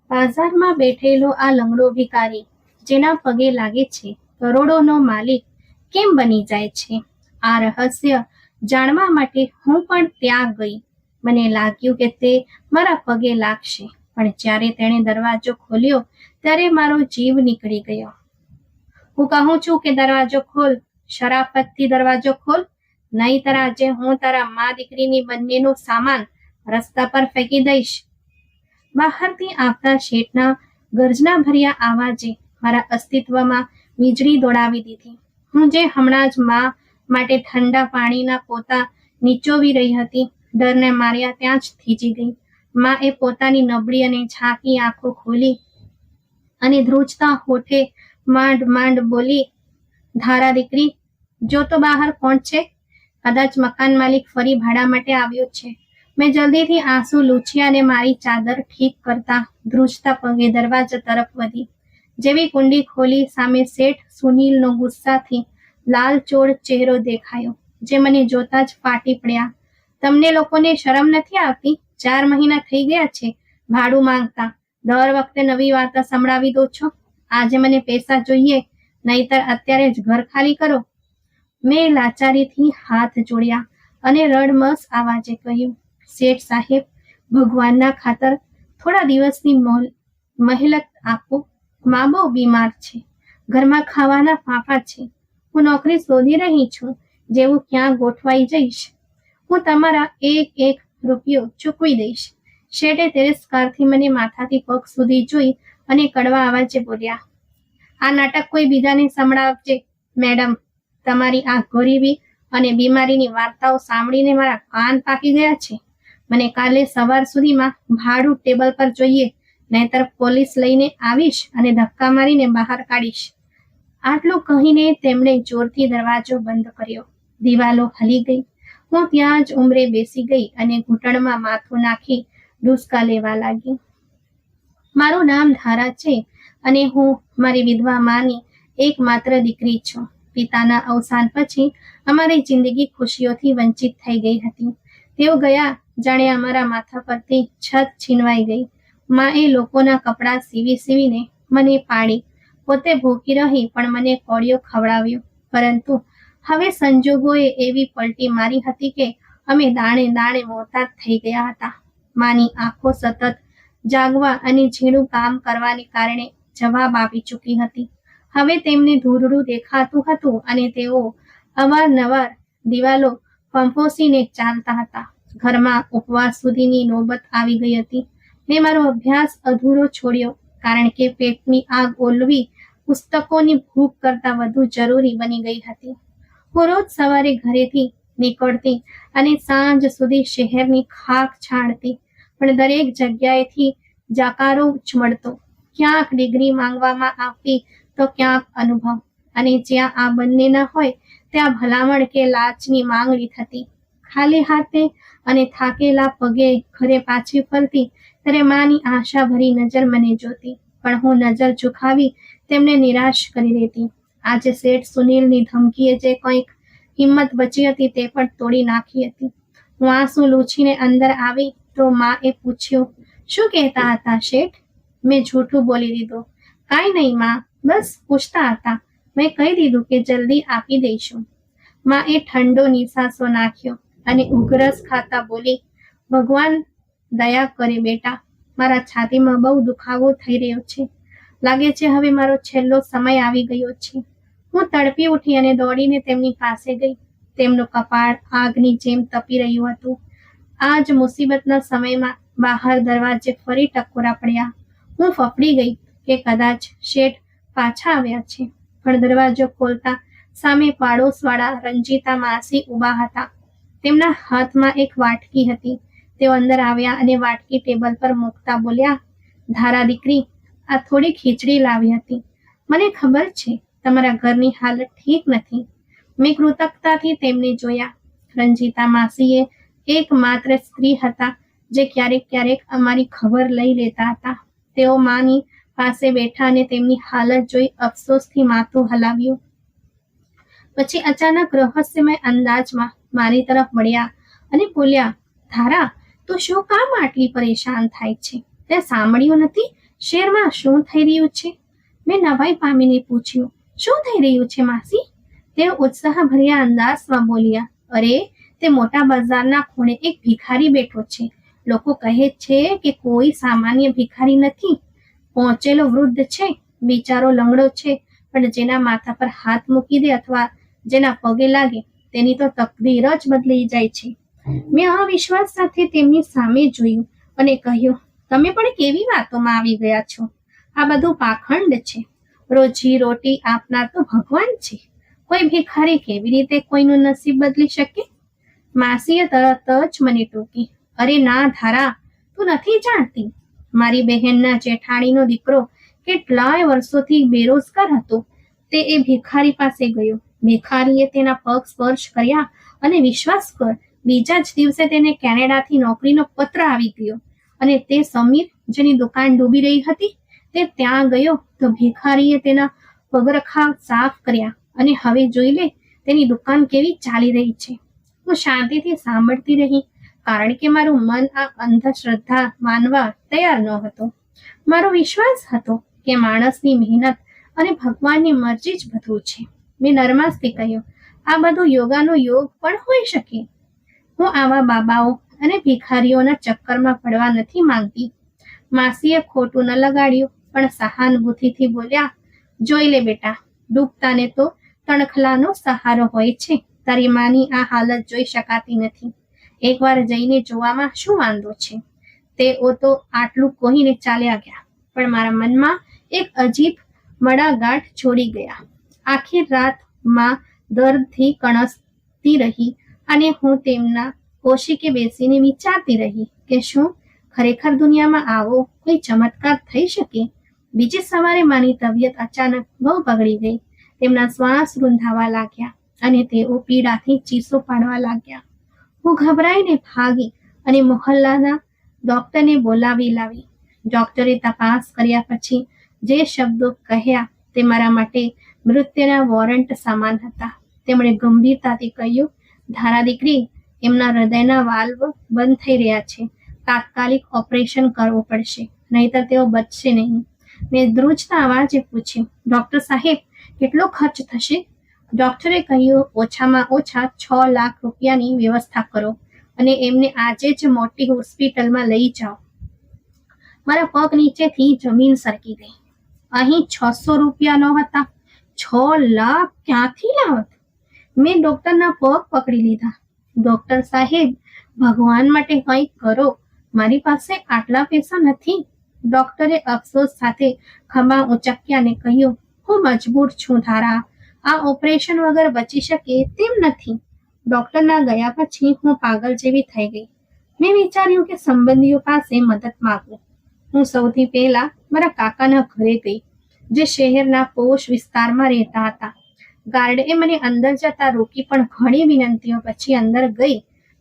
બાજારમાં બેઠેલો આ લંગડો ભિખારી જેના પગે લાગે છે કરોડોનો માલિક કેમ બની જાય છે? આ રહસ્ય જાણવા માટે હું પણ ત્યાં ગઈ. મને લાગ્યું કે તે મારા પગે લાગશે, પણ જ્યારે તેણે દરવાજો ખોલ્યો ત્યારે મારો જીવ નીકળી ગયો. હું કહું છું કે દરવાજો ખોલ, શરાફતથી દરવાજો ખોલ, નહીંતર આજે હું તારા મા દીકરીની બંનેનો સામાન રસ્તા પર ફેંકી દઈશ. બહારથી આવતા શેઠના ગર્જના ભર્યા આવાજે મારા અસ્તિત્વમાં વીજળી દોડાવી દીધી. હું જે હમણાં જ મા માટે ઠંડા પાણીના પોતા નીચોવી રહી હતી, ડરને માર્યા ત્યાં જ થીજી ગઈ. મા એ પોતાની નબળી અને ઝાંકી આંખો ખોલી અને ધ્રુજતા હોઠે માંડ માંડ બોલી, ધારા દીકરી, જો તો બહાર કોણ છે? કદાચ મકાન માલિક ફરી ભાડા માટે આવ્યો છે. મેં જલ્દીથી આંસુ લૂછ્યા અને મારી ચાદર ઠીક કરતા ધ્રુજતા પગે દરવાજા તરફ વધી. જેવી કુંડી ખોલી સામે શેઠ સુનીલનો ગુસ્સાથી લાલચોળ ચહેરો દેખાયો, જે મને જોતા જ ફાટી પડ્યા. તમને લોકોને શરમ નથી આવતી? 4 મહિના થઈ ગયા છે ભાડું માંગતા, દર વખતે નવી વાર્તા સંભળાવી દો છો. આજે મને પૈસા જોઈએ, નહીતર અત્યારે જ ઘર ખાલી કરો. મેં લાચારીથી હાથ જોડ્યા અને રડમસ આવાજે કહ્યું, શેઠ સાહેબ, ભગવાનના ખાતર થોડા દિવસની મહેલત આપો. મા બહુ બીમાર છે, ઘરમાં ખાવાના ફાંફા છે. હું નોકરી શોધી રહી છું, જેવું ક્યાં ગોઠવાઈ જઈશ. હું તમારા એક રૂપિયો ચૂકવી દઈશ. શેઠે તિરસ્કારથી મને માથાથી પગ સુધી જોઈ અને કડવા અવાજે બોલ્યા, આ નાટક કોઈ બીજાને સંભળાવજે. મેડમ, તમારી આ ગરીબી અને બીમારીની વાર્તાઓ સાંભળીને મારા કાન પાકી ગયા છે. મને કાલે સવાર સુધીમાં ભાડું ટેબલ પર જોઈએ, નહીતર પોલીસ લઈને આવીશ અને ધક્કા મારીને બહાર કાઢીશ. આટલું કહીને તેમણે જોરથી દરવાજો બંધ કર્યો. દિવાલો હલી ગઈ. હું ત્યાં જ ઉંમરે બેસી ગઈ અને ઘૂંટણમાં માથું નાખી ડૂસકા લેવા લાગી. મારું નામ ધારા છે અને હું મારી વિધવા માની એકમાત્ર દીકરી છું. પિતાના અવસાન પછી અમારી જિંદગી ખુશીઓથી વંચિત થઈ ગઈ હતી. તેઓ ગયા જાણે અમારા માથા પરથી છત છીનવાઈ ગઈ. માએ લોકોના કપડાં સીવીને મને પાડી, પોતે ભૂખી રહી પણ મને કોળિયો ખવડાવ્યો. પરંતુ હવે સંજોગોએ એવી પલટી મારી હતી કે અમે દાણે દાણે મોતાદ થઈ ગયા હતા. માની આંખો સતત જાગવા અને ઝીણું કામ કરવાને કારણે જવાબ આપી ચૂકી હતી. હવે તેમને ધૂળડું દેખાતું હતું અને તેઓ અવારનવાર દિવાલો ફંફોસીને ચાલતા હતા. ઘરમાં ઉપવાસ સુધીની નોબત આવી ગઈ હતી. મેં મારો અભ્યાસ અધૂરો છોડ્યો, કારણ કે પેટની આગ ઓલવી પુસ્તકોની ભૂખ કરતાં વધુ જરૂરી બની ગઈ હતી. હું રોજ સવારે ઘરેથી નીકળતી અને સાંજ સુધી શહેરની ખાક છાણતી, પણ દરેક જગ્યાએથી જાકારો જ મળતો. ક્યાંક ડિગ્રી માંગવામાં આવતી તો ક્યાંક અનુભવ, અને જ્યાં આ બંને ન હોય ત્યાં ભલામણ કે લાચની માંગણી થતી. ખાલી હાથે અને થાકેલા પગે ઘરે પાછી ફરતી ત્યારે માની આશાભરી નજર મને જોતી, પણ હું નજર ઝુકાવી તેમને નિરાશ કરી દેતી. આજે શેઠ સુનીલની ધમકીએ જે કંઈક હિંમત બચી હતી તે પણ તોડી નાખી હતી. હું આંસુ લૂછીને અંદર આવી તો માએ પૂછ્યું, શું કહેતા હતા શેઠ? મેં જૂઠું બોલી દીધું. કાંઈ નહીં મા, બસ પૂછતા હતા. મેં કહી દીધું કે જલ્દી આપી દઈશું. માએ ઠંડો નિસાસો નાખ્યો અને ઉઘરસ ખાતા બોલી, ભગવાન દયા કરે બેટા, મારા છાતીમાં બહુ દુખાવો થઈ રહ્યો છે. લાગે છે હવે મારો છેલ્લો સમય આવી ગયો છે. હું તડપી ઉઠી અને દોડીને તેમની પાસે ગઈ. તેમનું કપાળ આગની જેમ તપી રહ્યું હતું. આ જ મુસીબતના સમયમાં બહાર દરવાજે ફરી ટકોરા પડ્યા. હું ફફડી ગઈ કે કદાચ શેઠ પાછા આવ્યા છે, પણ દરવાજો ખોલતા સામે પાડોશવાળા રંજીતા માસી ઊભા હતા. તેમના હાથમાં એક વાટકી હતી. તેઓ અંદર આવ્યા અને વાટકી ટેબલ પર મૂકતા બોલ્યા, ધારા દીકરી, આ થોડી ખીચડી લાવી હતી. મને ખબર છે તમારા ઘરની હાલત ઠીક નથી. મેં કૃતજ્ઞતાથી તેમને જોયા. રંજીતા માસીએ એકમાત્ર સ્ત્રી હતા જે ક્યારેક અમારી ખબર લઈ લેતા હતા. તેઓ માની પાસે બેઠા અને તેમની હાલત જોઈ અફસોસથી માથું હલાવ્યું. પછી અચાનક રહસ્યમય અંદાજમાં મારી તરફ વળ્યા અને બોલ્યા, ધારા, તું શું કામ આટલી પરેશાન થાય છે? તે સાંભળ્યું નથી? શહેરમાં શું થઈ રહ્યું છે? મેં નવાઈ પામીને પૂછ્યું. શું થઈ રહ્યું છે માસી? તેઓ ઉત્સાહભર્યા અંદાજમાં બોલ્યા. અરે, તે મોટા બજારના ખૂણે એક ભિખારી બેઠો છે. લોકો કહે છે કે કોઈ સામાન્ય ભિખારી નથી, પહોંચેલો વૃદ્ધ છે. બિચારો લંગડો છે, પણ જેના માથા પર હાથ મૂકી દે અથવા જેના પગે લાગે તેની તો તકદીર જ બદલાઈ જાય છે. મેં અવિશ્વાસ સાથે તેમની સામે જોયું અને કહ્યું, તમે પણ કેવી વાતોમાં આવી ગયા છો? આ બધું પાખંડ છે. રોજી રોટી આપનાર તો ભગવાન છે. કોઈ ભિખારી કેવી રીતે કોઈનું નસીબ બદલી શકે? માસીએ તરત જ મને ટોકી. અરે ના ધારા, તું નથી જાણતી. મારી બહેનના જેઠાણીનો દીકરો કેટલાય વર્ષોથી બેરોજગાર હતો. તે એ ભિખારી પાસે ગયો. ભિખારીએ તેના પગ સ્પર્શ કર્યા અને વિશ્વાસ કર, બીજા જ દિવસે તેને કેનેડાથી નોકરીનો પત્ર આવી ગયો. અને તે સમીર, જેની દુકાન ડૂબી રહી હતી, તે ત્યાં ગયો તો ભિખારીએ તેના પગરખા સાફ કર્યા અને હવે જોઈ લે તેની દુકાન કેવી ચાલી રહી છે. હું શાંતિથી સાંભળતી રહી, કારણ કે મારું મન આ અંધશ્રદ્ધા માનવા તૈયાર ન હતો. મારો વિશ્વાસ હતો કે માણસની મહેનત અને ભગવાનની મરજી જ બધું છે. મેં નરમાસથી કહ્યું, આ બધું યોગાનો યોગ પણ હોઈ શકે. હું આવા બાબાઓ અને ભિખારીઓના ચક્કરમાં પડવા નથી માંગતી. માસીએ ખોટું ન લગાડ્યું, પણ સહાનુભૂતિથી બોલ્યા, જોઈ લે બેટા, ડૂબતાને તો તણખલાનો સહારો હોય છે. તારી માની આ હાલત જોઈ શકાતી નથી. એકવાર જઈને જોવામાં શું વાંધો છે? તેઓ તો આટલું કહીને ચાલ્યા ગયા, પણ મારા મનમાં એક અજીબ મડાગાંઠ છોડી ગયા. આખી રાત માં દર્દથી કણસતી રહી અને હું તેમના કોશિકે બેસીને વિચારતી રહી કે શું ખરેખર દુનિયામાં આવો કોઈ ચમત્કાર થઈ શકે? બીજી સવારે મારી તબિયત અચાનક બહુ બગડી ગઈ. તેમના શ્વાસ રૂંધાવા લાગ્યા અને તેઓ પીડાથી ચીસો પાડવા લાગ્યા. હું ગભરાઈને ભાગી અને મોહલ્લાના ડોક્ટરને બોલાવી લાવી. ડોક્ટરે તપાસ કર્યા પછી જે શબ્દો કહ્યા તે મારા માટે મૃત્યુના વોરંટ સમાન હતા. તેમણે ગંભીરતાથી કહ્યું, ધારા દીકરી, એમના હૃદયના વાલ્વ બંધ થઈ રહ્યા છે. તાત્કાલિક ઓપરેશન કરવું પડશે, નહીતર તેઓ બચશે નહીં. મેં ધ્રુજતા અવાજે પૂછ્યું, ડોક્ટર સાહેબ, કેટલો ખર્ચ થશે? ડોક્ટરે કહ્યું, ઓછામાં ઓછા 6 લાખ રૂપિયાની વ્યવસ્થા કરો અને એમને આજે જ મોટી હોસ્પિટલમાં લઈ જાઓ. મારા પગ નીચેથી જમીન સરકી ગઈ. અહીં 600 રૂપિયા નહોતા, 6 લાખ ક્યાંથી લાવત? મેં ડોક્ટરના પગ પકડી લીધા. ડોક્ટર સાહેબ, ભગવાન માટે કંઈક કરો, મારી પાસે આટલા પૈસા નથી. ડોક્ટરે અફસોસ સાથે ખભા ઉંચક્યા અને કહ્યું, હું મજબૂર છું ધારા, આ ઓપરેશન વગર બચી શકે તેમ નથી. ડોક્ટરના ગયા પછી હું પાગલ જેવી થઈ ગઈ. મેં વિચાર્યું કે સંબંધીઓ પાસે મદદ માંગું. હું સૌથી પહેલા મારા કાકાના ઘરે ગઈ, જે શહેરના પોશ વિસ્તારમાં રહેતા હતા. ગાર્ડે મને અંદર જતા રોકી, પણ ઘણી વિનંતીઓ પછી અંદર ગઈ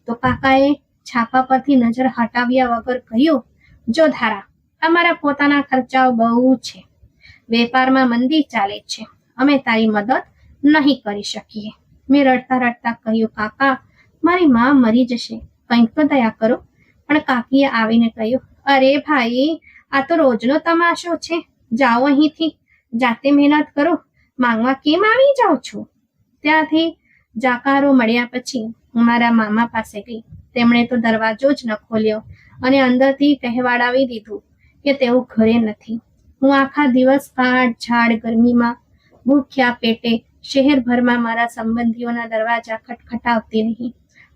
તો કાકાએ છાપા પરથી નજર હટાવ્યા વગર કહ્યું, જો ધારા, અમારા પોતાના ખર્ચાઓ બહુ છે. વેપારમાં મંદી ચાલે છે. અમે તારી મદદ નહીં કરી શકીએ. મેં રડતા રડતા કહ્યું, કાકા, મારી માં મરી જશે, કંઈક તો દયા કરો. પણ કાકીએ આવીને કહ્યું, અરે ભાઈ, આ તો રોજનો તમાશો છે. જાઓ અહીંથી, જાતે મહેનત કરો, માંગવા કેમ આવી જાઓ છો? ત્યાંથી જાકારો મળ્યા પછી હું મારા મામા પાસે ગઈ. તેમણે તો દરવાજો જ ન ખોલ્યો અને અંદરથી કહેવાડાવી દીધું કે તેઓ ઘરે નથી. હું આખા દિવસ કાળઝાળ ગરમીમાં ભૂખ્યા પેટે શહેરભરમાં મારા સંબંધીઓના દરવાજા ખટખટાવતી રહી.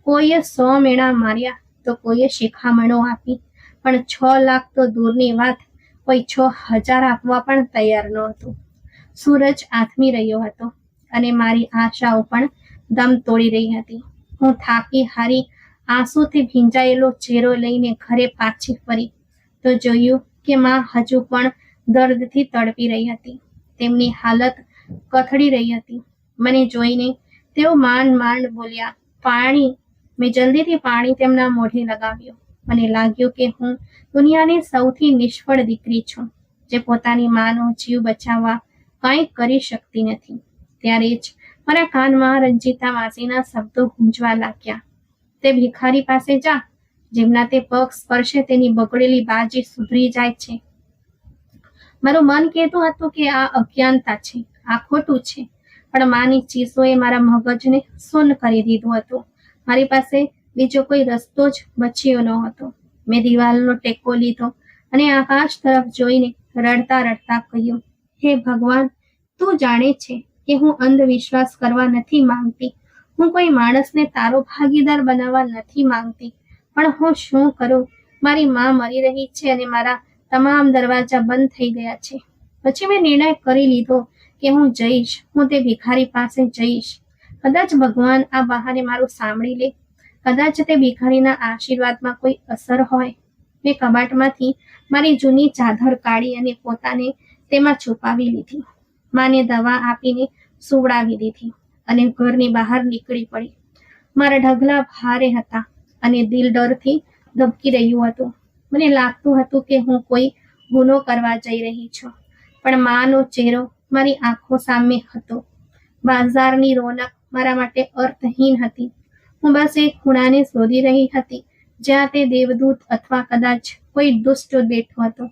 કોઈએ 100 મેણા માર્યા તો કોઈએ શિખામણો આપી, પણ 6 લાખ તો દૂરની વાત, કોઈ 6000 આપવા પણ તૈયાર નહોતું. સૂરજ આથમી રહ્યો હતો અને મારી આશાઓ પણ દમ તોડી રહી હતી. હું થાકી હારી આંસુથી ભીંજાયેલો ચહેરો લઈને ઘરે પાછી ફરી તો જોયું કે માં હજુ પણ દર્દથી તડપી રહી હતી. તેમની હાલત કથળી રહી હતી. મને જોઈને તેઓ માંડ માંડ બોલ્યા, પાણી. મેં જલ્દીથી પાણી તેમના મોઢે લગાવ્યું. મને લાગ્યું કે હું દુનિયાની સૌથી નિષ્ફળ દીકરી છું, જે પોતાની માનો જીવ બચાવવા કંઈ કરી શકતી નથી. ત્યારે જ મારા કાનમાં રંજીતા માસીના શબ્દો ગૂંજવા લાગ્યા, તે ભિખારી પાસે જા, જેમના તે પગ સ્પર્શે તેની બગડેલી બાજી સુધરી જાય છે. મારું મન કહેતું હતું કે આ અજ્ઞાનતા છે, આ ખોટું છે, પણ માની ચીસોએ મારા મગજને શૂન્ય કરી દીધું હતું. મારી પાસે બીજો કોઈ રસ્તો જ બચ્યો ન હતો. મેં દિવાલનો ટેકો લીધો અને આકાશ તરફ જોઈને રડતા રડતા કહ્યું, હે ભગવાન, તું જાણે છે કે હું અંધવિશ્વાસ કરવા નથી માંગતી, હું કોઈ માણસને તારો ભાગીદાર બનાવવા નથી માંગતી, પણ હું શું કરું? મારી માં મરી રહી છે અને મારા તમામ દરવાજા બંધ થઈ ગયા છે. પછી મેં નિર્ણય કરી લીધો કે હું જઈશ, હું તે ભિખારી પાસે જઈશ. કદાચ ભગવાન આ બહાને મારું સાંભળી લે, કદાચ તે ભિખારીના આશીર્વાદમાં કોઈ અસર હોય. મેં કબાટમાંથી મારી જૂની ચાદર કાઢી અને પોતાને તેમાં છુપાવી લીધી. માને દવા આપીને સુવડાવી દીધી અને ઘરની બહાર નીકળી પડી. મારા ઢગલા ભારે હતા અને દિલ ડરથી ધબકી રહ્યું હતું. મને લાગતું હતું કે હું કોઈ ગુનો કરવા જઈ રહી છું, પણ માનો ચહેરો મારી આંખો સામે હતો. બાજારની રોનક મારા માટે અર્થહીન હતી. હું બસ એક ખૂણાને શોધી રહી હતી જ્યાં તે દેવદૂત અથવા કદાચ કોઈ દુષ્ટ બેઠો હતો.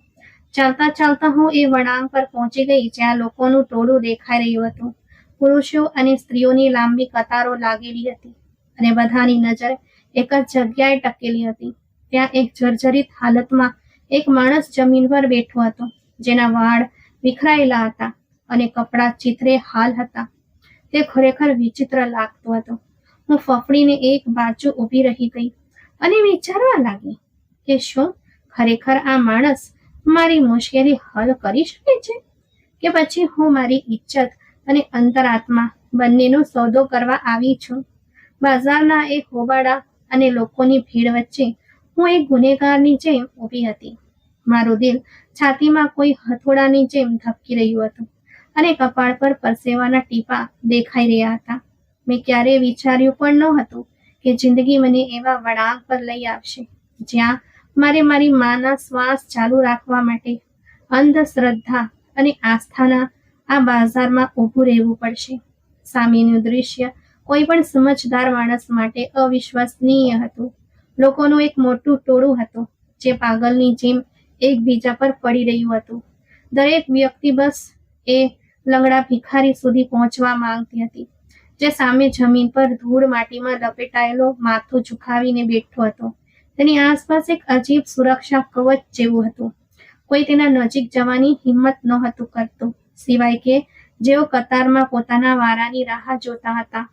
ચાલતા ચાલતા હું એ વળાંક પર પહોંચી ગઈ જ્યાં લોકોનું ટોળું દેખાઈ રહ્યું હતું. પુરુષો અને સ્ત્રીઓની લાંબી કતારો લાગેલી હતી અને બધાની નજર એક જ જગ્યાએ ટકેલી હતી. ત્યાં એક જર્જરિત હાલતમાં એક માણસ જમીન પર બેઠો હતો, જેના વાળ વિખરાયેલા હતા અને કપડાં ચિત્રે હાલ હતા. તે ખરેખર વિચિત્ર લાગતો હતો. હું ફફડીને એક બાજુ ઊભી રહી ગઈ અને વિચારવા લાગી કે શું ખરેખર આ માણસ મારી મુશ્કેલી હલ કરી શકે છે, કે પછી હું મારી ઇજ્જત અને અંતરાત્મા બંનેનો સોદો કરવા આવી છું. બાજારના એક હોબાળા અને લોકોની ભીડ વચ્ચે હું એક ગુનેગારની જેમ ઊભી હતી. મારું દિલ છાતીમાં કોઈ હથોડાની જેમ ધબકી રહ્યું હતું અને કપાળ પર પરસેવાના ટીપા દેખાઈ રહ્યા હતા. મેં ક્યારેય વિચાર્યું પણ નહોતું કે જિંદગી મને એવા વળાંક પર લઈ આવશે જ્યાં મારે મારી માના શ્વાસ ચાલુ રાખવા માટે અંધશ્રદ્ધા અને આસ્થાના આ બાજારમાં ઊભું રહેવું પડશે. સામેનું દૃશ્ય કોઈ પણ સમજદાર માણસ માટે અવિશ્વસનીય હતું. લોકોનું એક મોટું ટોળું હતું જે પાગલની જેમ એકબીજા પર પડી રહ્યું હતું. દરેક વ્યક્તિ બસ એ લંગડા ભિખારી સુધી પહોંચવા માંગતી હતી, જે સામે જમીન પર ધૂળ માટીમાં લપેટાયેલો માથું ઝુકાવીને બેઠો હતો. તેની આસપાસ એક અજીબ સુરક્ષા કવચ જેવું હતું. કોઈ તેના નજીક જવાની હિંમત નહોતું કરતું, સિવાય કે જેઓ કતારમાં પોતાના વારાની રાહ જોતા હતા.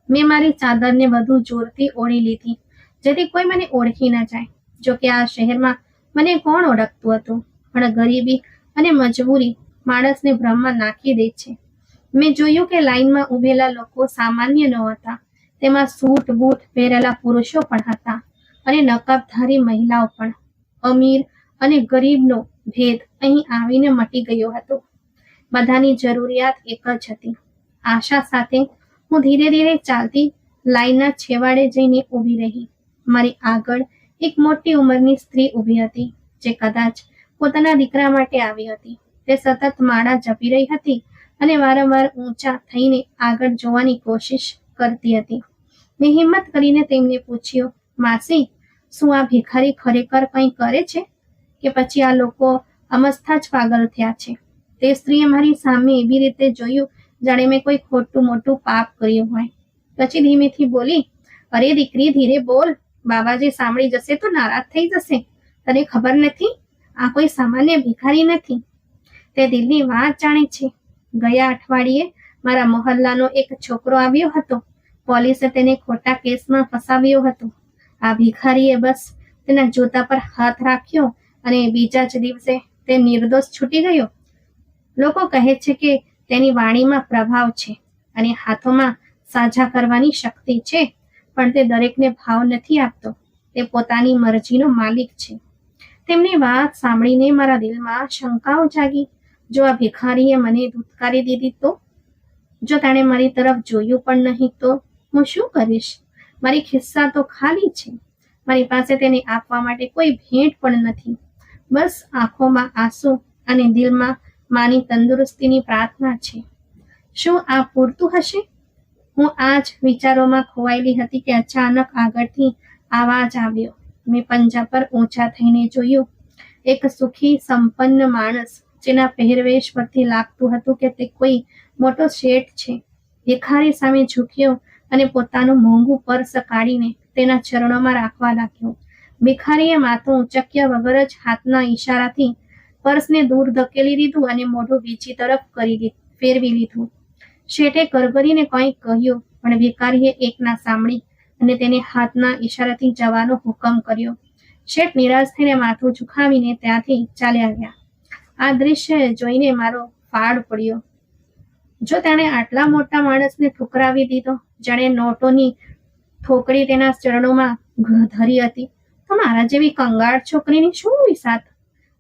મેં મારી ચાદરને વધુ જોરથી ઓઢી લીધી જેથી કોઈ મને ઓળખી ન જાય. જોકે આ શહેરમાં મને કોણ ઓળખતું હતું, પણ ગરીબી અને મજબૂરી માણસને ભ્રમમાં નાખી દે છે. મેં જોયું કે લાઈનમાં ઊભેલા લોકો સામાન્ય નહોતા. તેમાં સૂટ બૂટ પહેરેલા પુરુષો પણ હતા અને નકાબધારી મહિલાઓ પણ. અમીર અને ગરીબનો ભેદ અહીં આવીને મટી ગયો હતો. બધાની જરૂરિયાત એક જ હતી. આશા સાથે હું ધીરે ધીરે ચાલતી લાઈનના છેવાડે જઈને ઊભી રહી. મારી આગળ એક મોટી ઉંમરની સ્ત્રી ઊભી હતી, જે કદાચ પોતાના દીકરા માટે આવી હતી. તે સતત માળા જપી રહી હતી અને વારંવાર ઊંચા થઈને આગળ જોવાની કોશિશ કરતી હતી. મેં હિંમત કરીને તેમને પૂછ્યું, માસી, શું આ ભિખારી ખરેખર કંઈ કરે છે કે પછી આ લોકો અમસ્તા જ પાગલ થયા છે? તે સ્ત્રીએ મારી સામે એવી રીતે જોયું જાણે મેં કોઈ ખોટું મોટું પાપ કર્યું હોય. પછી ધીમેથી બોલી, અરે દીકરી, ધીરે બોલ, બાબાજી સાંભળી જશે તો નારાજ થઈ જશે. તને ખબર નથી, આ કોઈ સામાન્ય ભિખારી નથી, તે દિલની વાત જાણે છે. ગયા અઠવાડિયે મારા મહોલ્લાનો એક છોકરો આવ્યો હતો. પોલીસે તેને ખોટા કેસમાં ફસાવ્યો હતો. આ ભિખારીએ બસ તેના જૂતા પર હાથ રાખ્યો અને બીજા જ દિવસે તે નિર્દોષ છૂટી ગયો. લોકો કહે છે કે તેની વાણીમાં પ્રભાવ છે અને હાથોમાં સાજા કરવાની શક્તિ છે, પણ તે દરેકને ભાવ નથી આપતો. તે પોતાની મરજીનો માલિક છે. તેમની વાત સાંભળીને મારા દિલમાં શંકાઓ જાગી. જો આ ભિખારીએ મને ધૂતકારી દીધી તો? જો તેણે મારી તરફ જોયું પણ નહીં તો હું શું કરીશ? મારી ખિસ્સા તો ખાલી છે. મારી પાસે તેને આપવા માટે કોઈ ભેટ પણ નથી. બસ આંખોમાં આંસુ અને દિલમાં માની તંદુરસ્તીની પ્રાર્થના છે. શું આ પૂરતું હશે? હું આ જ વિચારોમાં ખોવાયેલી હતી કે અચાનક આગળથી આવાજ આવ્યો. મેં પંજા પર ઊંચા થઈને જોયું. એક સુખી સંપન્ન માણસ, જેના પહેરવેશ પરથી લાગતું હતું કે તે કોઈ મોટો શેઠ છે, ભિખારી સામે ઝૂક્યો અને પોતાનું મોંઘું પર્સ કાઢીને તેના ચરણોમાં રાખવા લાગ્યો. ભિખારીએ માથું ઉંચક્યા વગર જ હાથના ઈશારાથી પર્સને દૂર ધકેલી દીધું અને મોઢું બીજી તરફ ફેરવી લીધું. શેઠે કરગરીને કંઈક કહ્યું, પણ ભિખારીએ એક ના સાંભળી અને તેને હાથના ઈશારાથી જવાનો હુકમ કર્યો. શેઠ નિરાશ થઈને માથું ઝુકાવીને ત્યાંથી ચાલ્યા ગયા. આ દ્રશ્ય જોઈને મારો ફાડ પડ્યો. જો તેણે આટલા મોટા માણસને ઠુકરાવી દીધો, જાણે નોટોની ઠોકરી તેના ચરણોમાં ધરી હતી, તો મારા જેવી કંગાળ છોકરીની શું વિસાત?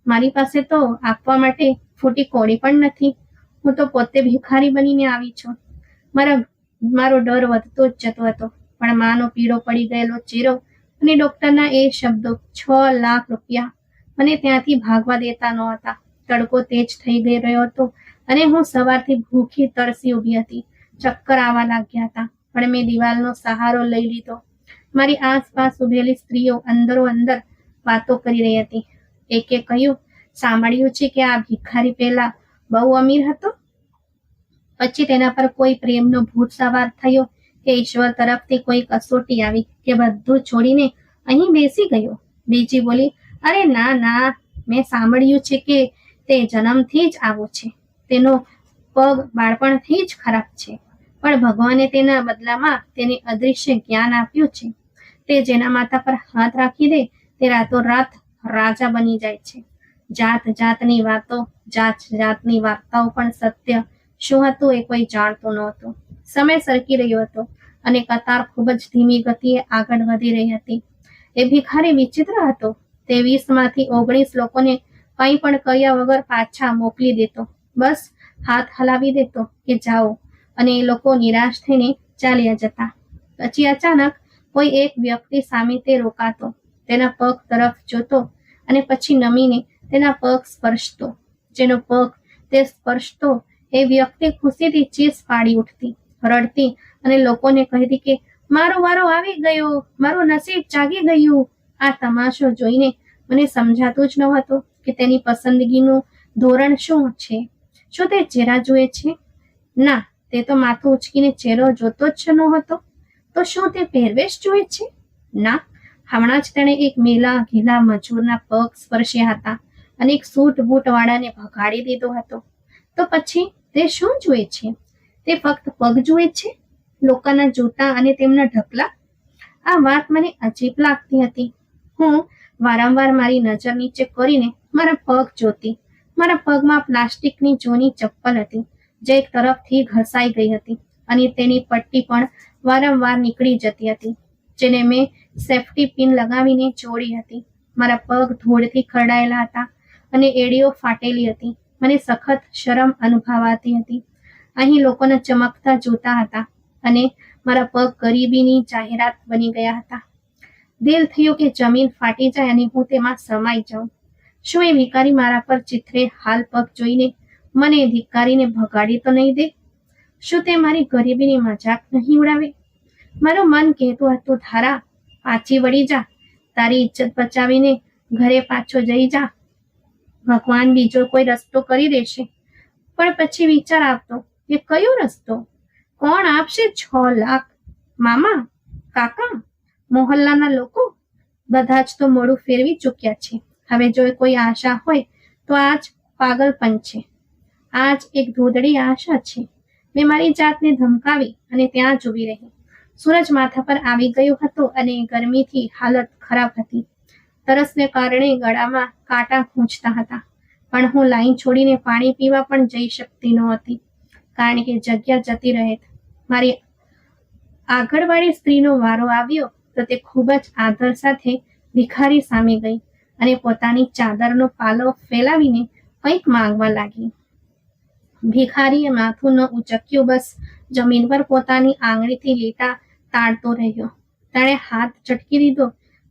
મારી પાસે તો આપવા માટે ફૂટી કોડી પણ નથી. હું તો પોતે ભિખારી બનીને આવી છું. મારો ડર વધતો જ જતો હતો, પણ માનો પીળો પડી ગયેલો ચહેરો અને ડોક્ટરના એ શબ્દો, 6 લાખ રૂપિયા, મને ત્યાંથી ભાગવા દેતા નહોતા. તડકો તેજ થઈ રહ્યો હતો અને હું સવારથી ભૂખી તરસી ઊભી હતી. ચક્કર આવવા લાગ્યા હતા, પણ મેં દિવાલનો સહારો લઈ લીધો. મારી આસપાસ ઉભેલી સ્ત્રીઓ અંદરો અંદર વાતો કરી રહી હતી. એકે કહ્યું, સાંભળ્યું છે કે આ ભિખારી પહેલા બહુ અમીર હતો, પછી તેના પર કોઈ પ્રેમનો ભૂત સવાર થયો કે ઈશ્વર તરફથી કોઈ કસોટી આવી કે બધું છોડીને અહીં બેસી ગયો. બીજી બોલી, અરે ના ના, મેં સાંભળ્યું છે કે તે જન્મથી જ આવો છે. તેનો પગ બાળપણથી જ ખરાબ છે, પણ ભગવાને તેના બદલામાં તેને અદૃશ્ય જ્ઞાન આપ્યું છે. તે જેના માથા પર હાથ રાખી દે તે રાતોરાત રાજા બની જાય છે. જાત જાતની વાતો, જાત જાતની વાર્તાઓ, પણ સત્ય શું હતું એ કોઈ જાણતું નહોતું. સમય સરકી રહ્યો હતો અને કતાર ખૂબ જ ધીમી ગતિએ આગળ વધી રહી હતી. એ ભિખારી વિચિત્ર હતો. તે 20 માંથી 19 લોકોને કંઈ પણ કર્યા વગર પાછા મોકલી દેતો. બસ હાથ હલાવી દેતો કે જાઓ, અને એ લોકો નિરાશ થઈને ચાલ્યા જતા. પછી અચાનક કોઈ એક વ્યક્તિ સામે તે રોકાતો, તેના પગ તરફ જોતો અને પછી નમીને તેના પગ સ્પર્શતો. જેનો પગ તે સ્પર્શતો એ વ્યક્તિ ખુશીથી ચીસ પાડી ઉઠતી, રડતી અને લોકોને કહેતી કે મારો વારો આવી ગયો, મારું નસીબ જાગી ગયું. આ તમાશો જોઈને મને સમજાતું જ નહોતું કે તેની પસંદગીનું ધોરણ શું છે. શું તે ચહેરા જુએ છે? ના, તે તો માથું ઉચકીને ચહેરો જોતો જ નહોતો. તો શું તે પહેરવેશ જુએ છે? ના, હમણાં જ તેણે એક મેલા ઘેલા મજૂરના પગ સ્પર્શ્યા હતા અને એક સૂટ બૂટ વાળાને ભગાડી દીધો હતો. તો પછી તે શું જુએ છે? તે ફક્ત પગ જુએ છે, લોકોના જૂતા અને તેમના ઢગલા. આ વાત મને અજીબ લાગતી હતી. હું વારંવાર મારી નજર નીચે કરીને મારા પગ જોતી. મારા પગમાં પ્લાસ્ટિકની જૂની ચપ્પલ હતી, જે એક તરફથી ઘસાઈ ગઈ હતી અને તેની પટ્ટી પણ વારંવાર નીકળી જતી હતી, જેને મેં સેફ્ટી પિન લગાવીને જોડી હતી. મારા પગ ધૂળથી ખરડાયેલા હતા અને એડીઓ ફાટેલી હતી. મને સખત શરમ અનુભવાતી હતી. અહીં લોકોના ચમકતા જૂતા હતા અને મારા પગ ગરીબીની જાહેરાત બની ગયા હતા. દિલ થયું કે જમીન ફાટી જાય અને હું તેમાં સમાઈ જાઉં. શું એ ભિખારી મારા પર ચિત્રે હાલ પગ જોઈને મને ધિક્કારીને ભગાડી તો નહીં દે? શું તે મારી ગરીબીની મજાક નહીં ઉડાવે? મારું મન કહેતું હતું, ધારા, પાછી વળી જા, તારી ઇજ્જત બચાવીને ઘરે પાછો જઈ જા. ભગવાન બીજો કોઈ રસ્તો કરી દેશે. પણ પછી વિચાર આવતો કે કયો રસ્તો? કોણ આપશે 6 લાખ? મામા, કાકા, મોહલ્લાના લોકો? બધા જ તો મોઢું ફેરવી ચૂક્યા છે. હવે જો કોઈ આશા હોય તો આજ પાગલપન છે. આજ એક ધૂંધળી આશા છે. મેં મારી જાતને ધમકાવી અને ત્યાં જ ઊભી રહી. સૂરજ માથા પર આવી ગયો હતો અને ગરમીથી હાલત ખરાબ હતી. તરસને કારણે ગળામાં કાંટા ખૂંચતા હતા, પણ હું લાઈન છોડીને પાણી પીવા પણ જઈ શકતી નહોતી, કારણ કે જગ્યા જતી રહેત. મારી આગળવાળી સ્ત્રીનો વારો આવ્યો તો તે ખૂબ જ આદર સાથે ભિખારી સામે ગઈ અને પોતાની ચાદરનો પાલો ફેલાવીને કંઈક માંગવા લાગી. ભિખારીએ માથું ન ઉચક્યું, બસ જમીન પર પોતાની આંગળીથી લીટા તાળતો રહ્યો. તેણે હાથ ઝટકી દીધો.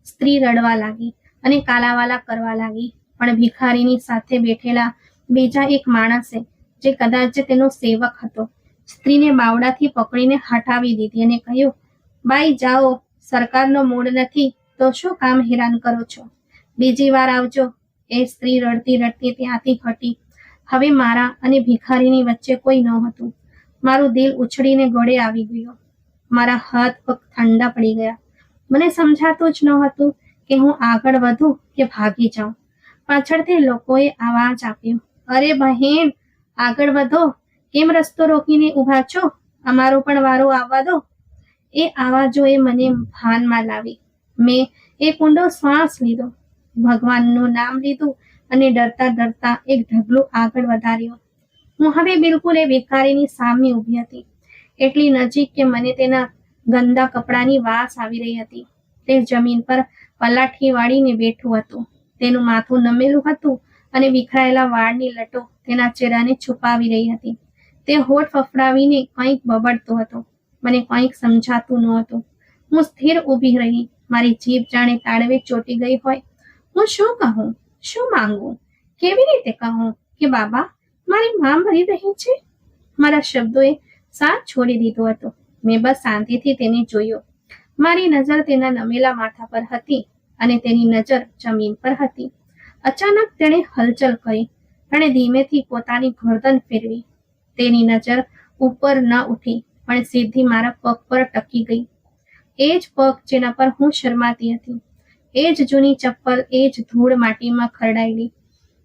સ્ત્રી રડવા લાગી અને કાલાવાલા કરવા લાગી. પણ ભિખારીની સાથે બેઠેલા બીજા એક માણસે, જે કદાચ તેનો સેવક હતો, સ્ત્રીને બાવડાથી પકડીને હટાવી દીધી અને કહ્યું, બાઈ જાઓ, સરકારનો મૂડ નથી તો શું કામ હેરાન કરો છો? બીજી વાર આવજો. એ સ્ત્રી રડતી રડતી ત્યાંથી હટી. હવે મારા અને ભિખારીની વચ્ચે કોઈ ન હતું. મારું દિલ ઉછળીને ગળે આવી ગયો. મારા હાથ પગ ઠંડા પડી ગયા. મને સમજાતું જ ન હતું કે હું આગળ વધું કે ભાગી જાઉં. પાછળથી લોકોએ અવાજ આપ્યો, અરે બહેન, આગળ વધો, કેમ રસ્તો રોકીને ઊભા છો? અમારો પણ વારો આવવા દો. એ અવાજોએ મને ભાનમાં લાવી. મેં એક ઊંડો શ્વાસ લીધો, ભગવાનનું નામ લીધું અને ડરતા ડરતા એક ઢગલું આગળ વધાર્યો. હું હવે બિલકુલ એ ભિખારીની સામે ઊભી હતી, એટલી નજીક કે મને તેના ગંદા કપડાની વાસ આવી રહી હતી. તે જમીન પર પલાઠી વાળીને બેઠું હતું. તેનું માથું નમેલું હતું અને વિખરાયેલા વાળની લટો તેના ચહેરાને છુપાવી રહી હતી. તે હોઠ ફફડાવીને કંઈક બબડતો હતો. મને કંઈક સમજાતું નહોતું. હું સ્થિર ઊભી રહી. મારી જીભ જાણે તાળવે ચોંટી ગઈ હોય. હું શું કહું, શું માંગુ, કેવી રીતે કહું કે બાબા, મારી માં મરી રહી છે? મારા શબ્દોએ સાથ છોડી દીધો હતો. મેં બસ શાંતિથી તેને જોયો. મારી નજર તેના નમેલા માથા પર હતી અને તેની નજર જમીન પર હતી. અચાનક તેણે હલચલ કરી. તેણે ધીમેથી પોતાની ગરદન ફેરવી. તેની નજર ઉપર ન ઉઠી પણ સીધી મારા પગ પર ટકી ગઈ. એ જ પગ જેના પર હું શરમાતી હતી, એ જ જૂની ચપ્પલ, એ જ ધૂળ માટીમાં ખરડાયેલી.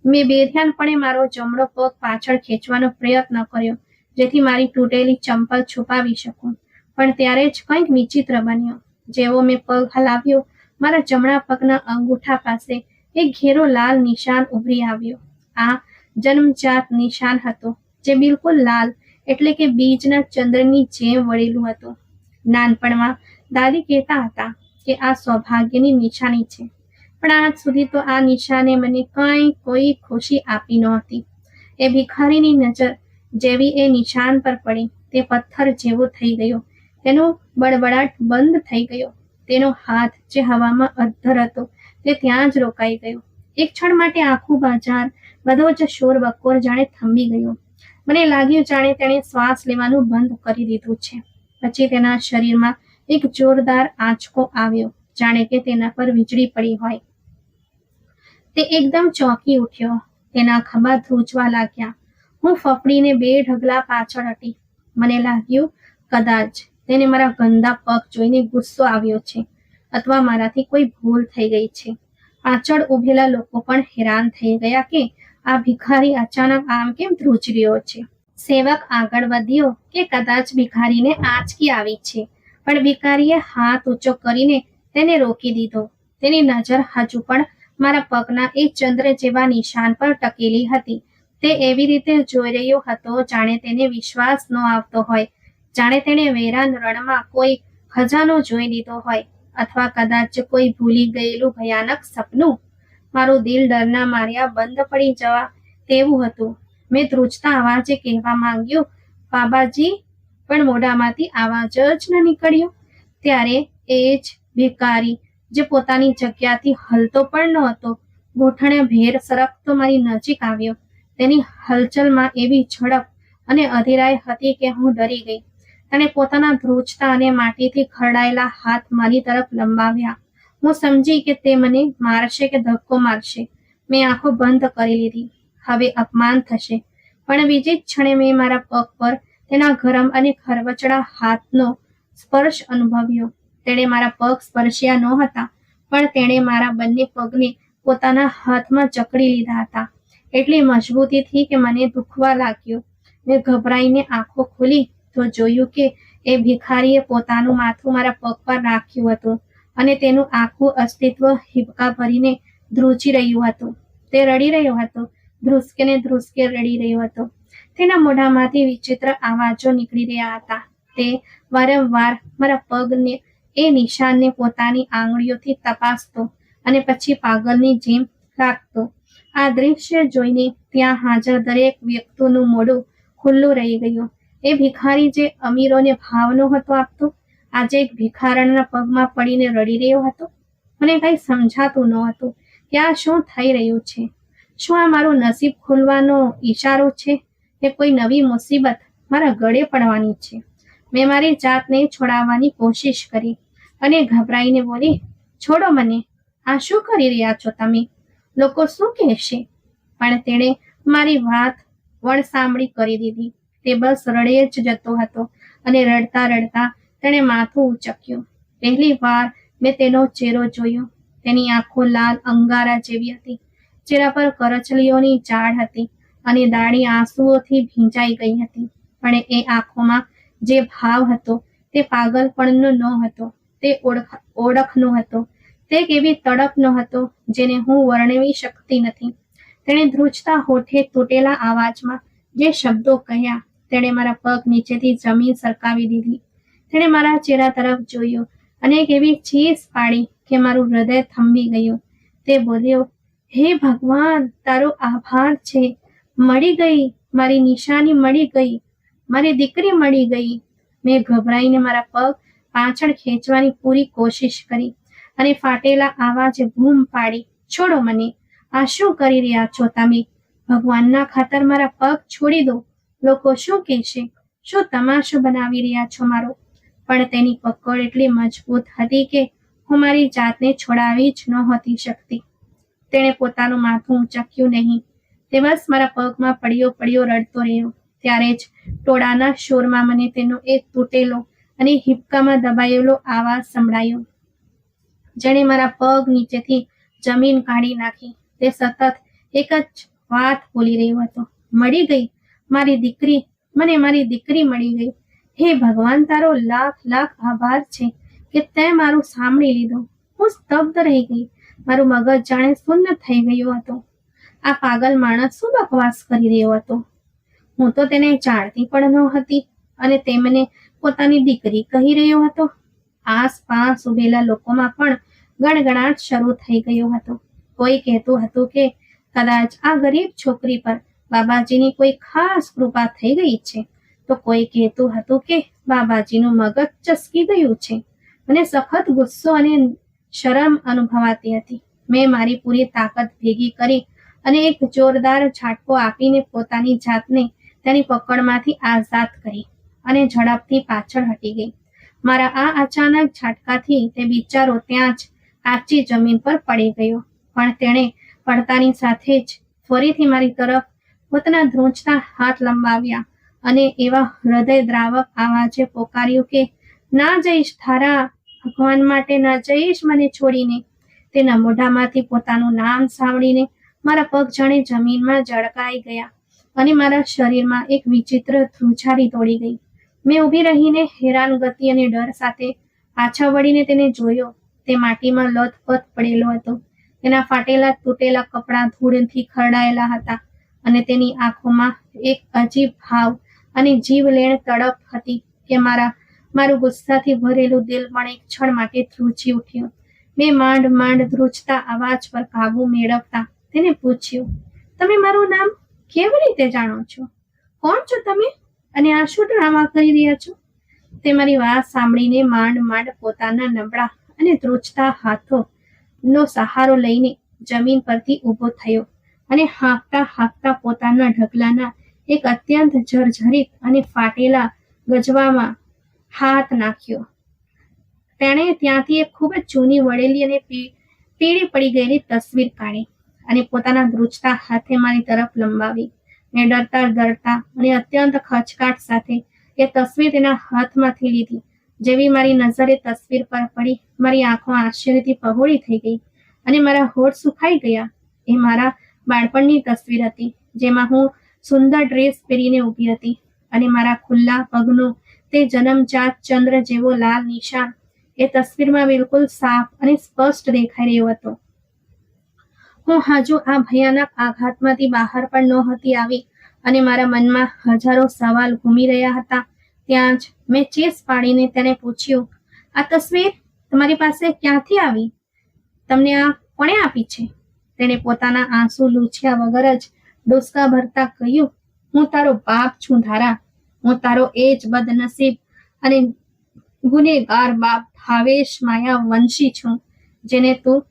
મેં બેધ્યાનપણે મારો જમણો પગ પાછળ ખેંચવાનો પ્રયત્ન કર્યો, જેથી મારી તૂટેલી ચંપલ છુપાવી શકું. પણ ત્યારે જ કંઈક વિચિત્ર બન્યો. જેવો મેં પગ હલાવ્યો, મારા જમણા પગના અંગૂઠા પાસે એક ઘેરો લાલ નિશાન ઉભરી આવ્યો. આ જન્મજાત નિશાન હતો, જે બિલકુલ લાલ એટલે કે બીજના ચંદ્રની જેમ વળેલું હતું. નાનપણમાં દાદી કહેતા હતા કે આ સૌભાગ્યની નિશાની છે, પણ આજ સુધી તો આ નિશાને મને કોઈ ખુશી આપી નહોતી. એ ભિખારીની નજર જેવી એ નિશાન પર પડી, તે પથ્થર જેવો થઈ ગયો. તેનો બડબડાટ બંધ થઈ ગયો. તેનો હાથ જે હવામાં અદ્ધર હતો, તે ત્યાં જ રોકાઈ ગયો. એક ક્ષણ માટે આખું બજાર, બધો જ શોર બકોર જાણે થંભી ગયો. મને લાગ્યું જાણે તેણે શ્વાસ લેવાનું બંધ કરી દીધું છે. પછી તેના શરીરમાં એક જોરદાર આંચકો આવ્યો, જાણે કે તેના પર વીજળી પડી હોય. તે એકદમ ચોંકી ઉઠ્યો. તેના ખભા ધ્રુજવા લાગ્યા. હું ફફડીને 2 ઢગલા પાછળ હટી. મને લાગ્યું કદાચ તેને મારા ગંદા પગ જોઈને ગુસ્સો આવ્યો છે, અથવા મારાથી કોઈ ભૂલ થઈ ગઈ છે. પાછળ ઊભેલા લોકો પણ હેરાન થઈ ગયા કે આ ભિખારી અચાનક આમ કેમ ધ્રુજી રહ્યો છે. સેવક આગળ વધ્યો કે કદાચ ભિખારીને આંચકી આવી છે, પણ ભિખારીએ હાથ ઊંચો કરીને તેને રોકી દીધો. તેની નજર હજુ પણ મારા પગના એ ચંદ્ર જેવા નિશાન પર ટકેલી હતી. તે એવી રીતે જોઈ રહ્યો હતો જાણે તેને વિશ્વાસ ન આવતો હોય, જાણે તેણે વેરાન રણમાં કોઈ ખજાનો જોઈ લીધો હોય, અથવા કદાચ કોઈ ભૂલી ગયેલું ભયાનક સપનું. મારું દિલ ડરના માર્યા બંધ પડી જવા તેવું હતું. મેં ધ્રુજતા અવાજે કહેવા માંગ્યું, બાબાજી, પણ મોઢામાંથી અવાજ જ ન નીકળ્યો. ત્યારે એ જ ભિખારી, જે પોતાની જગ્યાથી હલતો પણ ન હતો, ગોઠણે ભેર સરકતો મારી નજીક આવ્યો. તેની હલચલમાં એવી ઝડપ અને અધીરાઈ હતી કે હું ડરી ગઈ. તેણે પોતાના ધ્રુજતા અને માટીથી ખરડાયેલા હાથ મારી તરફ લંબાવ્યા. હું સમજી કે તે મને મારશે કે ધક્કો મારશે. મેં આંખો બંધ કરી લીધી. હવે અપમાન થશે, પણ બીજી જ ક્ષણે મેં મારા પગ પર તેના ગરમ અને ખરબચડા હાથનો સ્પર્શ અનુભવ્યો. તેણે મારા પગ સ્પર્શ્યા નહોતા, પણ તેણે મારા બંને પગને પોતાના હાથમાં જકડી લીધા હતા, એટલી મજબૂતીથી કે મને દુખવા લાગ્યું. મેં ગભરાઈને આંખો ખોલી તો જોયું કે એ ભિખારીએ પોતાનું માથું મારા પગ પર રાખ્યું હતું અને તેનું આખું અસ્તિત્વ હિબકા ભરીને ધ્રુજી રહ્યું હતું. તે રડી રહ્યો હતો, ધ્રુસકે રડી રહ્યો હતો. તેના મોઢામાંથી વિચિત્ર અવાજો નીકળી રહ્યા હતા. તે વારંવાર મારા પગને એ નિશાનને પોતાની આંગળીઓથી તપાસતો અને પછી પાગલની જેમ રાખતો. આ દ્રશ્ય જોઈને ત્યાં હાજર દરેક વ્યક્તિનું મોઢું ખુલ્લું રહી ગયું. એ ભિખારી જે અમીરોને ભાવ નહોતો આપતો, આજે એક ભિખારણના પગમાં પડીને રડી રહ્યો હતો. મને કંઈ સમજાતું નહોતું કે આ શું થઈ રહ્યું છે. શું આ મારું નસીબ ખુલવાનો ઈશારો છે કે કોઈ નવી મુસીબત મારા ગળે પડવાની છે? મેં મારી જાતને છોડાવવાની કોશિશ કરી અને ગભરાઈને બોલી, છોડો મને, આ શું કરી રહ્યા છો તમે? લોકો શું કહેશે? પણ તેણે મારી વાત વણસાંભળી કરી દીધી. તે બસ રડે જ જતો હતો અને રડતા રડતા તેણે માથું ઉંચક્યું. પહેલી વાર મેં તેનો ચહેરો જોયો. તેની આંખો લાલ અંગારા જેવી હતી. ચહેરા પર કરચલીઓની ઝાડ હતી અને દાઢી આંસુઓથી ભીંજાઈ ગઈ હતી. પણ એ આંખોમાં જે ભાવ હતો તે પાગલપણનો ન હતો, તે ઓળખનો હતો. તે એવી તડપનો હતો જેને હું વર્ણવી શકતી નથી. તેણે ધ્રુજતા હોઠે તૂટેલા અવાજમાં જે શબ્દો કહ્યા, તેણે મારા પગ નીચેથી જમીન સરકાવી દીધી. તેણે મારા ચહેરા તરફ જોયું અને એક એવી ચીસ પાડી કે મારું હૃદય થંભી ગયું. તે બોલ્યો, હે ભગવાન, તારો આભાર છે. મળી ગઈ, મારી નિશાની મળી ગઈ, મારી દીકરી મળી ગઈ. મેં ગભરાઈને મારા પગ પાછળ ખેંચવાની પૂરી કોશિશ કરી અને ફાટેલા આવાજે બૂમ પાડી, છોડો મને, આ શું કરી રહ્યા છો તમે? ભગવાનના ખાતર મારા પગ છોડી દો. લોકો શું કહેશે? શું તમાશો બનાવી રહ્યા છો મારો? પણ તેની પકડ એટલી મજબૂત હતી કે હું મારી જાતને છોડાવી જ નહોતી શકતી. તેણે પોતાનું માથું ઊંચક્યું નહીં. તે બસ મારા પગમાં પડ્યો પડ્યો રડતો રહ્યો. ત્યારે જ ટોળાના શોરમાં મને તેનો એક તૂટેલો અને હિપકામાં દબાયેલો આવાજ સંભળાયો. જેણે મારા પગ નીચેથી જમીન કાઢી નાખી. તે સતત એક જ વાત બોલી રહ્યો હતો, મળી ગઈ મારી દીકરી, મને મારી દીકરી મળી ગઈ. હે ભગવાન, તારો લાખ લાખ આભાર છે કે તે મારું સાંભળી લીધું. હું સ્તબ્ધ રહી ગઈ. મારું મગજ જાણે શૂન્ય થઈ ગયું હતું. આ પાગલ માણસ શું બકવાસ કરી રહ્યો હતો? હું તો તેને જાણતી પણ ન હતી અને તે મને પોતાની દીકરી કહી રહ્યો હતો. આસપાસ ઉભેલા લોકોમાં પણ ગણગણાટ શરૂ થઈ ગયો હતો. કોઈ કહેતું હતું કે કદાચ આ ગરીબ છોકરી પર બાબાજીની કોઈ ખાસ કૃપા થઈ ગઈ છે, તો કોઈ કહેતું હતું કે બાબાજીનું મગજ ચસકી ગયું છે. મને સખત ગુસ્સો અને શરમ અનુભવાતી હતી. મેં મારી પૂરી તાકાત ભેગી કરી અને એક જોરદાર ઝાટકો આપીને પોતાની જાતને તેની પકડમાંથી આઝાદ કરી અને ઝડપથી પાછળ હટી ગઈ. મારા આ અચાનક ઝાટકાથી તે બિચારો ત્યાં જ આછી જમીન પર પડી ગયો. પણ તેણે પડતાની સાથે જ ફરીથી મારી તરફ પોતાના ધ્રુજતા હાથ લંબાવ્યા અને એવા હૃદયદ્રાવક આવાજે પોકાર્યું કે, ના જઈશ થારા, ભગવાન માટે ના જઈશ મને છોડીને. તેના મોઢામાંથી પોતાનું નામ સાંભળીને મારા પગ જાણે જમીનમાં જળકાઈ ગયા અને મારા શરીરમાં એક વિચિત્ર ધ્રુજારી દોડી ગઈ. મેં ઊભી રહીને હેરાન ગતિ અને ડર સાથે પાછા વળીને તેને જોયો. તે માટીમાં લથપથ પડેલો હતો. તેના ફાટેલા તૂટેલા કપડાં ધૂળથી ખરડાયેલા હતા અને તેની આંખોમાં એક અજીબ ભાવ અને જીવલેણ તડપ હતી કે મારું ગુસ્સાથી ભરેલું દિલ પણ એક ક્ષણ માટે ધ્રુજી ઉઠ્યું. મેં માંડ માંડ ધ્રુજતા અવાજ પર કાબુ મેળવતા તેને પૂછ્યું, તમે મારું નામ કેવી રીતે જાણો છો? કોણ છો તમે અને આ શું ડ્રામા કરી રહ્યા છો? તે મારી વાત સાંભળીને માંડ માંડ પોતાના નબળા અને ધ્રુજતા હાથોનો સહારો લઈને જમીન પરથી ઊભો થયો અને હાંફતા હાંફતા પોતાના ઢગલાના એક અત્યંત જર્જરિત અને ફાટેલા ગજવામાં હાથ નાખ્યો. તેણે ત્યાંથી એક ખૂબ જ જૂની વળેલી અને પીળી પડી ગયેલી તસવીર કાઢી અને પોતાના ધ્રુજતા હાથે મારી તરફ લંબાવી. મેં ડરતા ડરતા અને અત્યંત ખચકાટ સાથે એ તસવીર તેના હાથમાંથી લીધી. જેવી મારી નજર એ તસવીર પર પડી, મારી આંખો આશ્ચર્યથી પહોળી થઈ ગઈ અને મારા હોઠ સુખાઈ ગયા. એ મારા બાળપણની તસવીર હતી, જેમાં હું સુંદર ડ્રેસ પહેરીને ઊભી હતી અને મારા ખુલ્લા પગનું તે જન્મજાત ચંદ્ર જેવો લાલ નિશાન એ તસવીરમાં બિલકુલ સાફ અને સ્પષ્ટ દેખાઈ રહ્યો હતો. હું હજુ આ ભયાનક આઘાતમાંથી બહાર પણ નહોતી આવી અને મારા મનમાં હજારો સવાલ ઘૂમી રહ્યા હતા. ત્યાં જ મેં ચીસ પાડીને તેને પૂછ્યું, આ તસવીર તમારી પાસે ક્યાંથી આવી? તમને આ કોણે આપી છે? તેણે પોતાના આંસુ લૂછ્યા વગર જ ડોસકા ભરતા કહ્યું, હું તારો બાપ છું ધારા. હું તારો એ જ બદનસીબ અને ગુનેગાર બાપ ભાવેશ માયા વંશી છું, જેને તું.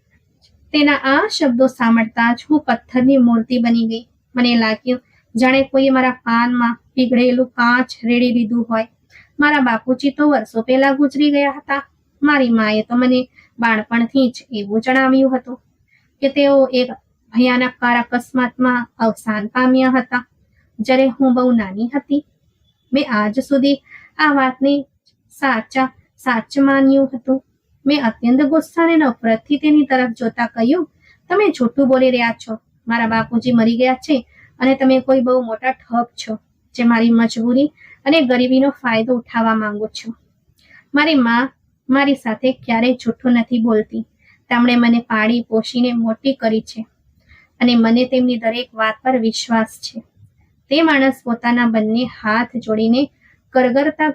તેના આ શબ્દો સાંભળતા જ હું પથ્થરની મૂર્તિ બની ગઈ. મને લાગ્યું જાણે કોઈ મારા કાનમાં પીગળેલું કાચ રેડી દીધું હોય. મારા બાપુજી તો વર્ષો પહેલા ગુજરી ગયા હતા. મારી માએ તો મને બાળપણથી જ એવું જણાવ્યું હતું કે તેઓ એક ભયાનક અકસ્માતમાં અવસાન પામ્યા હતા જ્યારે હું બહુ નાની હતી. મેં આજ સુધી આ વાતને સાચ માન્યું હતું. મેં અત્યંત ગુસ્સા અને નફરતથી તેની તરફ જોતા કહ્યું, તમે જૂઠું બોલી રહ્યા છો. મારા બાપુજી મરી ગયા છે અને તમે કોઈ બહુ મોટા ઠગ છો જે મારી મજબૂરી અને ગરીબીનો ફાયદો ઉઠાવવા માંગો છો. મારી માં મારી સાથે ક્યારેય જૂઠું નથી બોલતી. તેમણે મને પાળી પોષીને મોટી કરી છે અને મને તેમની દરેક વાત પર વિશ્વાસ છે. તે માણસ પોતાના બંને હાથ જોડીને કરગરતા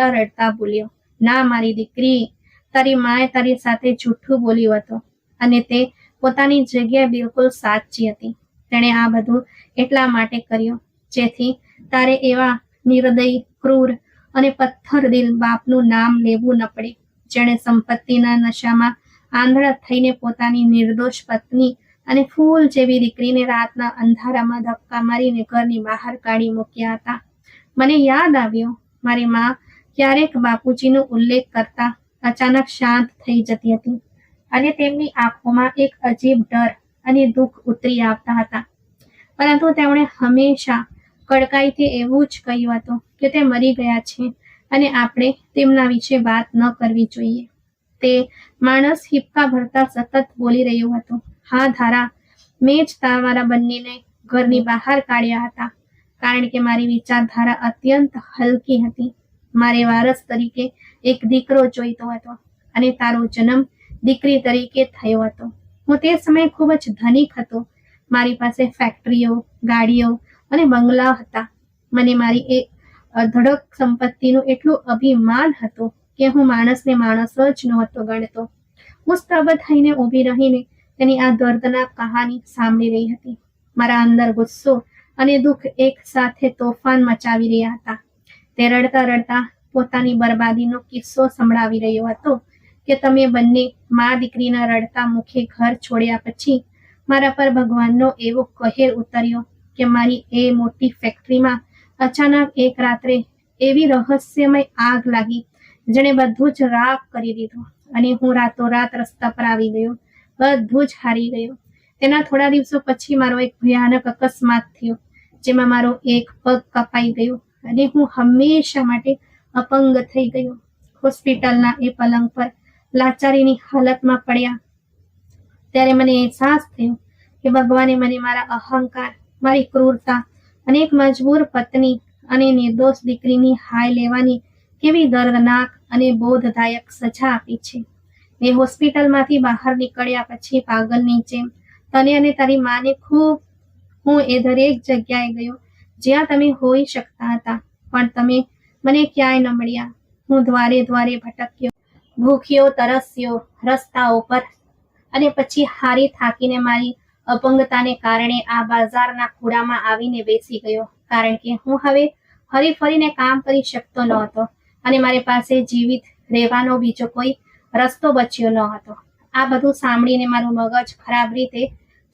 રડતા બોલ્યો, ના મારી દીકરી, તારી માએ તારી સાથે જૂઠું બોલ્યું હતું અને તે પોતાની જગ્યાએ બિલકુલ સાચી હતી. તેણે આ બધું એટલા માટે કર્યું જેથી તારે એવા નિર્દયી, ક્રૂર અને પથ્થરદિલ બાપનું નામ લેવું ન પડે, જેણે સંપત્તિના નશામાં આંધળા થઈને પોતાની નિર્દોષ પત્ની અને ફૂલ જેવી દીકરીને રાતના અંધારામાં ધક્કા મારીને ઘરની બહાર કાઢી મૂક્યા હતા. મને યાદ આવ્યું, મારી માં ક્યારેક બાપુજીનો ઉલ્લેખ કરતા અચાનક શાંત થઈ જતી હતી અને તેમની આંખોમાં એક અજીબ ડર અને દુઃખ ઉતરી આવતા હતા. પરંતુ તેમણે હંમેશા કડકાઈથી એવું જ કહ્યું હતું કે તે મરી ગયા છે અને આપણે તેમના વિશે વાત ન કરવી જોઈએ. તે માણસ હિપકા ભરતા સતત બોલી રહ્યું હતું, હા ધારા, મેં જ તમારા બંનેને ઘરની બહાર કાઢ્યા હતા કારણ કે મારી વિચારધારા અત્યંત હલકી હતી. મારે વારસ તરીકે એક દીકરો જોઈતો હતો અને તારો જન્મ દીકરી તરીકે થયો હતો. હું તે સમયે ખૂબ જ ધનિક હતો. મારી પાસે ફેક્ટરીઓ, ગાડીઓ અને બંગલા હતા. મને મારી એ અઢળક સંપત્તિનું એટલું અભિમાન હતું કે હું માણસને માણસ જ નહોતો ગણતો. હું સ્તબ્ધ થઈને ઊભી રહીને તેની આ દર્દનાક કહાની સાંભળી રહી હતી. મારા અંદર ગુસ્સો અને દુઃખ એક સાથે તોફાન મચાવી રહ્યા હતા. તે રડતા રડતા પોતાની બરબાદીનો કિસ્સો સંભળાવી રહ્યો હતો કે તમે બંને મા દીકરીના રડતા મુખે ઘર છોડ્યા પછી મારા પર ભગવાનનો એવો કહેર ઉતર્યો કે મારી એ મોટી ફેક્ટરીમાં અચાનક એક રાત્રે એવી રહસ્યમય આગ લાગી જેણે બધું જ રાખ કરી દીધું અને હું રાતોરાત રસ્તા પર આવી ગયો. બધું જ હારી ગયો. તેના થોડા દિવસો પછી મારો એક ભયાનક અકસ્માત થયો જેમાં મારો એક પગ કપાઈ ગયો અને હું હંમેશા માટે અપંગ થઈ ગયો. હોસ્પિટલના એ પલંગ પર લાચારીની હાલતમાં પડ્યા ત્યારે મને અહેસાસ થયો કે ભગવાને મને મારા અહંકાર, મારી ક્રૂરતા અને એક મજબૂર પત્ની અને નિર્દોષ દીકરીની હાય લેવાની કેવી દર્દનાક અને બોધદાયક સજા આપી છે. મેં હોસ્પિટલમાંથી બહાર નીકળ્યા પછી પાગલની જેમ તને અને તારી માને હું એ દરેક જગ્યાએ ગયો જ્યાં તમે હોઈ શકતા હતા, પણ તમે મને ક્યાંય ન મળ્યા. હું દ્વારે દ્વારે ભટક્યો, ભૂખ્યો, તરસ્યો રસ્તાઓ પર અને પછી હારી થાકીને મારી અપંગતાને કારણે આ બજારના ખૂણામાં આવીને બેસી ગયો કારણ કે હું હવે હરી ફરીને કામ કરી શકતો ન હતો અને મારી પાસે જીવિત રહેવાનો બીજો કોઈ રસ્તો બચ્યો ન હતો. આ બધું સાંભળીને મારું મગજ ખરાબ રીતે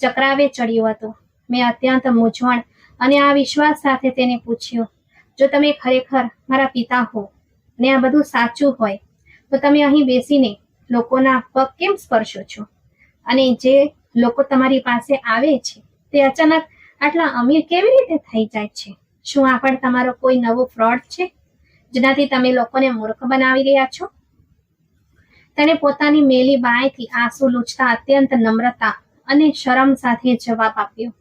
ચક્રાવે ચડ્યું હતું. મેં અત્યંત મૂંઝવણ અને આ વિશ્વાસ સાથે તેને પૂછ્યું, જો તમે ખરેખર મારા પિતા હો અને આ બધું સાચું હોય તો તમે અહીં બેસીને લોકોના પગ કેમ સ્પર્શો છો? અને જે લોકો તમારી પાસે આવે છે તે અચાનક આટલા અમીર કેવી રીતે થઈ જાય છે? શું આ પણ તમારો કોઈ નવો ફ્રોડ છે જેનાથી તમે લોકોને મૂર્ખ બનાવી રહ્યા છો? તેણે પોતાની મેલી બાંયથી આંસુ લૂછતા અત્યંત નમ્રતા અને શરમ સાથે જવાબ આપ્યો,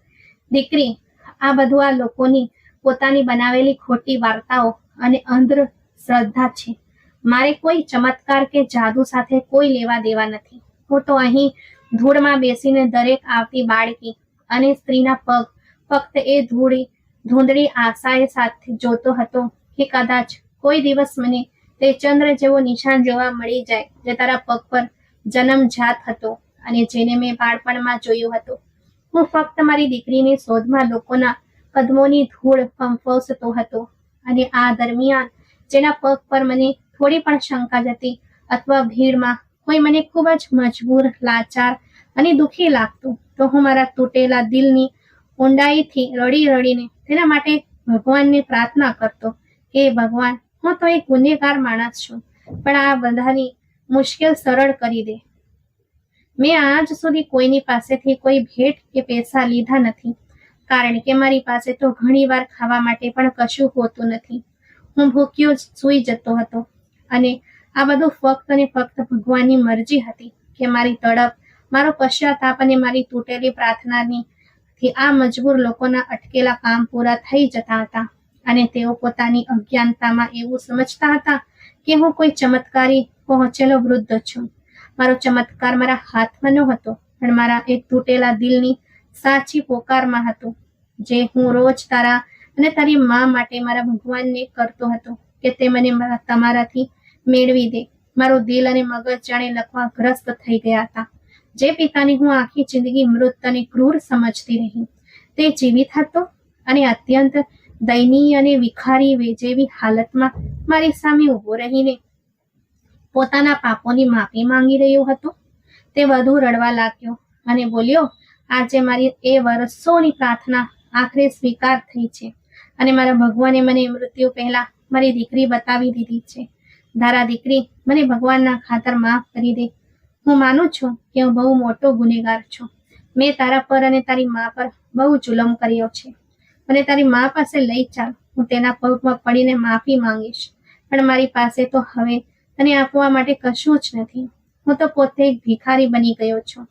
દીકરી, આ બધું આ લોકોની પોતાની બનાવેલી ખોટી વાર્તાઓ અને અંધશ્રદ્ધા છે. મારે કોઈ ચમત્કાર કે જાદુ સાથે કોઈ લેવા દેવા નથી. હું તો અહીં ધૂળમાં બેસીને દરેક આવતી બાળકી અને સ્ત્રીના પગ ફક્ત એ ધૂંધળી આશાએ સાથે જોતો હતો કે કદાચ કોઈ દિવસ મને તે ચંદ્ર જેવો નિશાન જોવા મળી જાય જે તારા પગ પર જન્મજાત હતો અને જેને મેં બાળપણમાં જોયું હતું. હું ફક્ત મારી દીકરીની શોધમાં લોકોના કદમોની ધૂળ ફંફોસતો હતો અને આ દરમિયાન જેના પગ પર મને થોડી પણ શંકા જતી અથવા ભીડમાં કોઈ મને ખૂબ જ મજબૂર, લાચાર અને દુઃખી લાગતું તો હું મારા તૂટેલા દિલની ઊંડાઈથી રડી રડીને તેના માટે ભગવાનને પ્રાર્થના કરતો કે ભગવાન, હું તો એક ગુનેગાર માણસ છું, પણ આ બધાની મુશ્કેલ સરળ કરી દે. મેં આજ સુધી કોઈની પાસેથી કોઈ ભેટ કે પૈસા લીધા નથી, કારણ કે મારી પાસે તો ઘણીવાર ખાવા માટે પણ કશું હોતું નથી. હું ભૂખ્યો જ સૂઈ જતો હતો, અને આ બધું ફક્ત અને ફક્ત ભગવાનની મરજી હતી કે મારી તડપ, મારો પશ્ચાતાપ અને મારી તૂટેલી પ્રાર્થનાની થી આ મજબૂર લોકોના અટકેલા કામ પૂરા થઈ જતા હતા. અને તેઓ પોતાની અજ્ઞાનતામાં એવું સમજતા હતા કે હું કોઈ ચમત્કારી પહોંચેલો વૃદ્ધ છું. મારો ચમત્કાર મારા હાથમાં નહોતો, પણ મારા એક તૂટેલા દિલની સાચી પોકારમાં હતો, જે હું રોજ તારા અને તારી મા માટે મારા ભગવાનને કરતો હતો કે તે મને તમારાથી મેળવી દે. મારું દિલ અને મગજ જાણે લકવાગ્રસ્ત થઈ ગયા હતા. જે પિતાની હું આખી જિંદગી મૃત અને ક્રૂર સમજતી રહી, તે જીવિત હતો અને અત્યંત દયનીય અને વિખારી જેવી હાલતમાં મારી સામે ઊભો રહીને પોતાના પાપોની માફી માંગી રહ્યો હતો. તે વધુ રડવા લાગ્યો અને બોલ્યો, આજે મારી એ વર્ષોની પ્રાર્થના આખરે સ્વીકાર થઈ છે, અને મારા ભગવાને મને મૃત્યુ પહેલા મારી દીકરી બતાવી દીધી છે. ધારા દીકરી, મને ભગવાનના ખાતર માફ કરી દે. હું માનું છું કે હું બહુ મોટો ગુનેગાર છું. મેં તારા પર અને તારી મા પર બહુ જુલમ કર્યો છે. મને તારી મા પાસે લઈ ચાલ, હું તેના પગમાં પડીને માફી માંગીશ. પણ મારી પાસે તો હવે તને આપવા માટે કશું જ નથી. હું તો પોતે એક ભિખારી બની ગયો છું.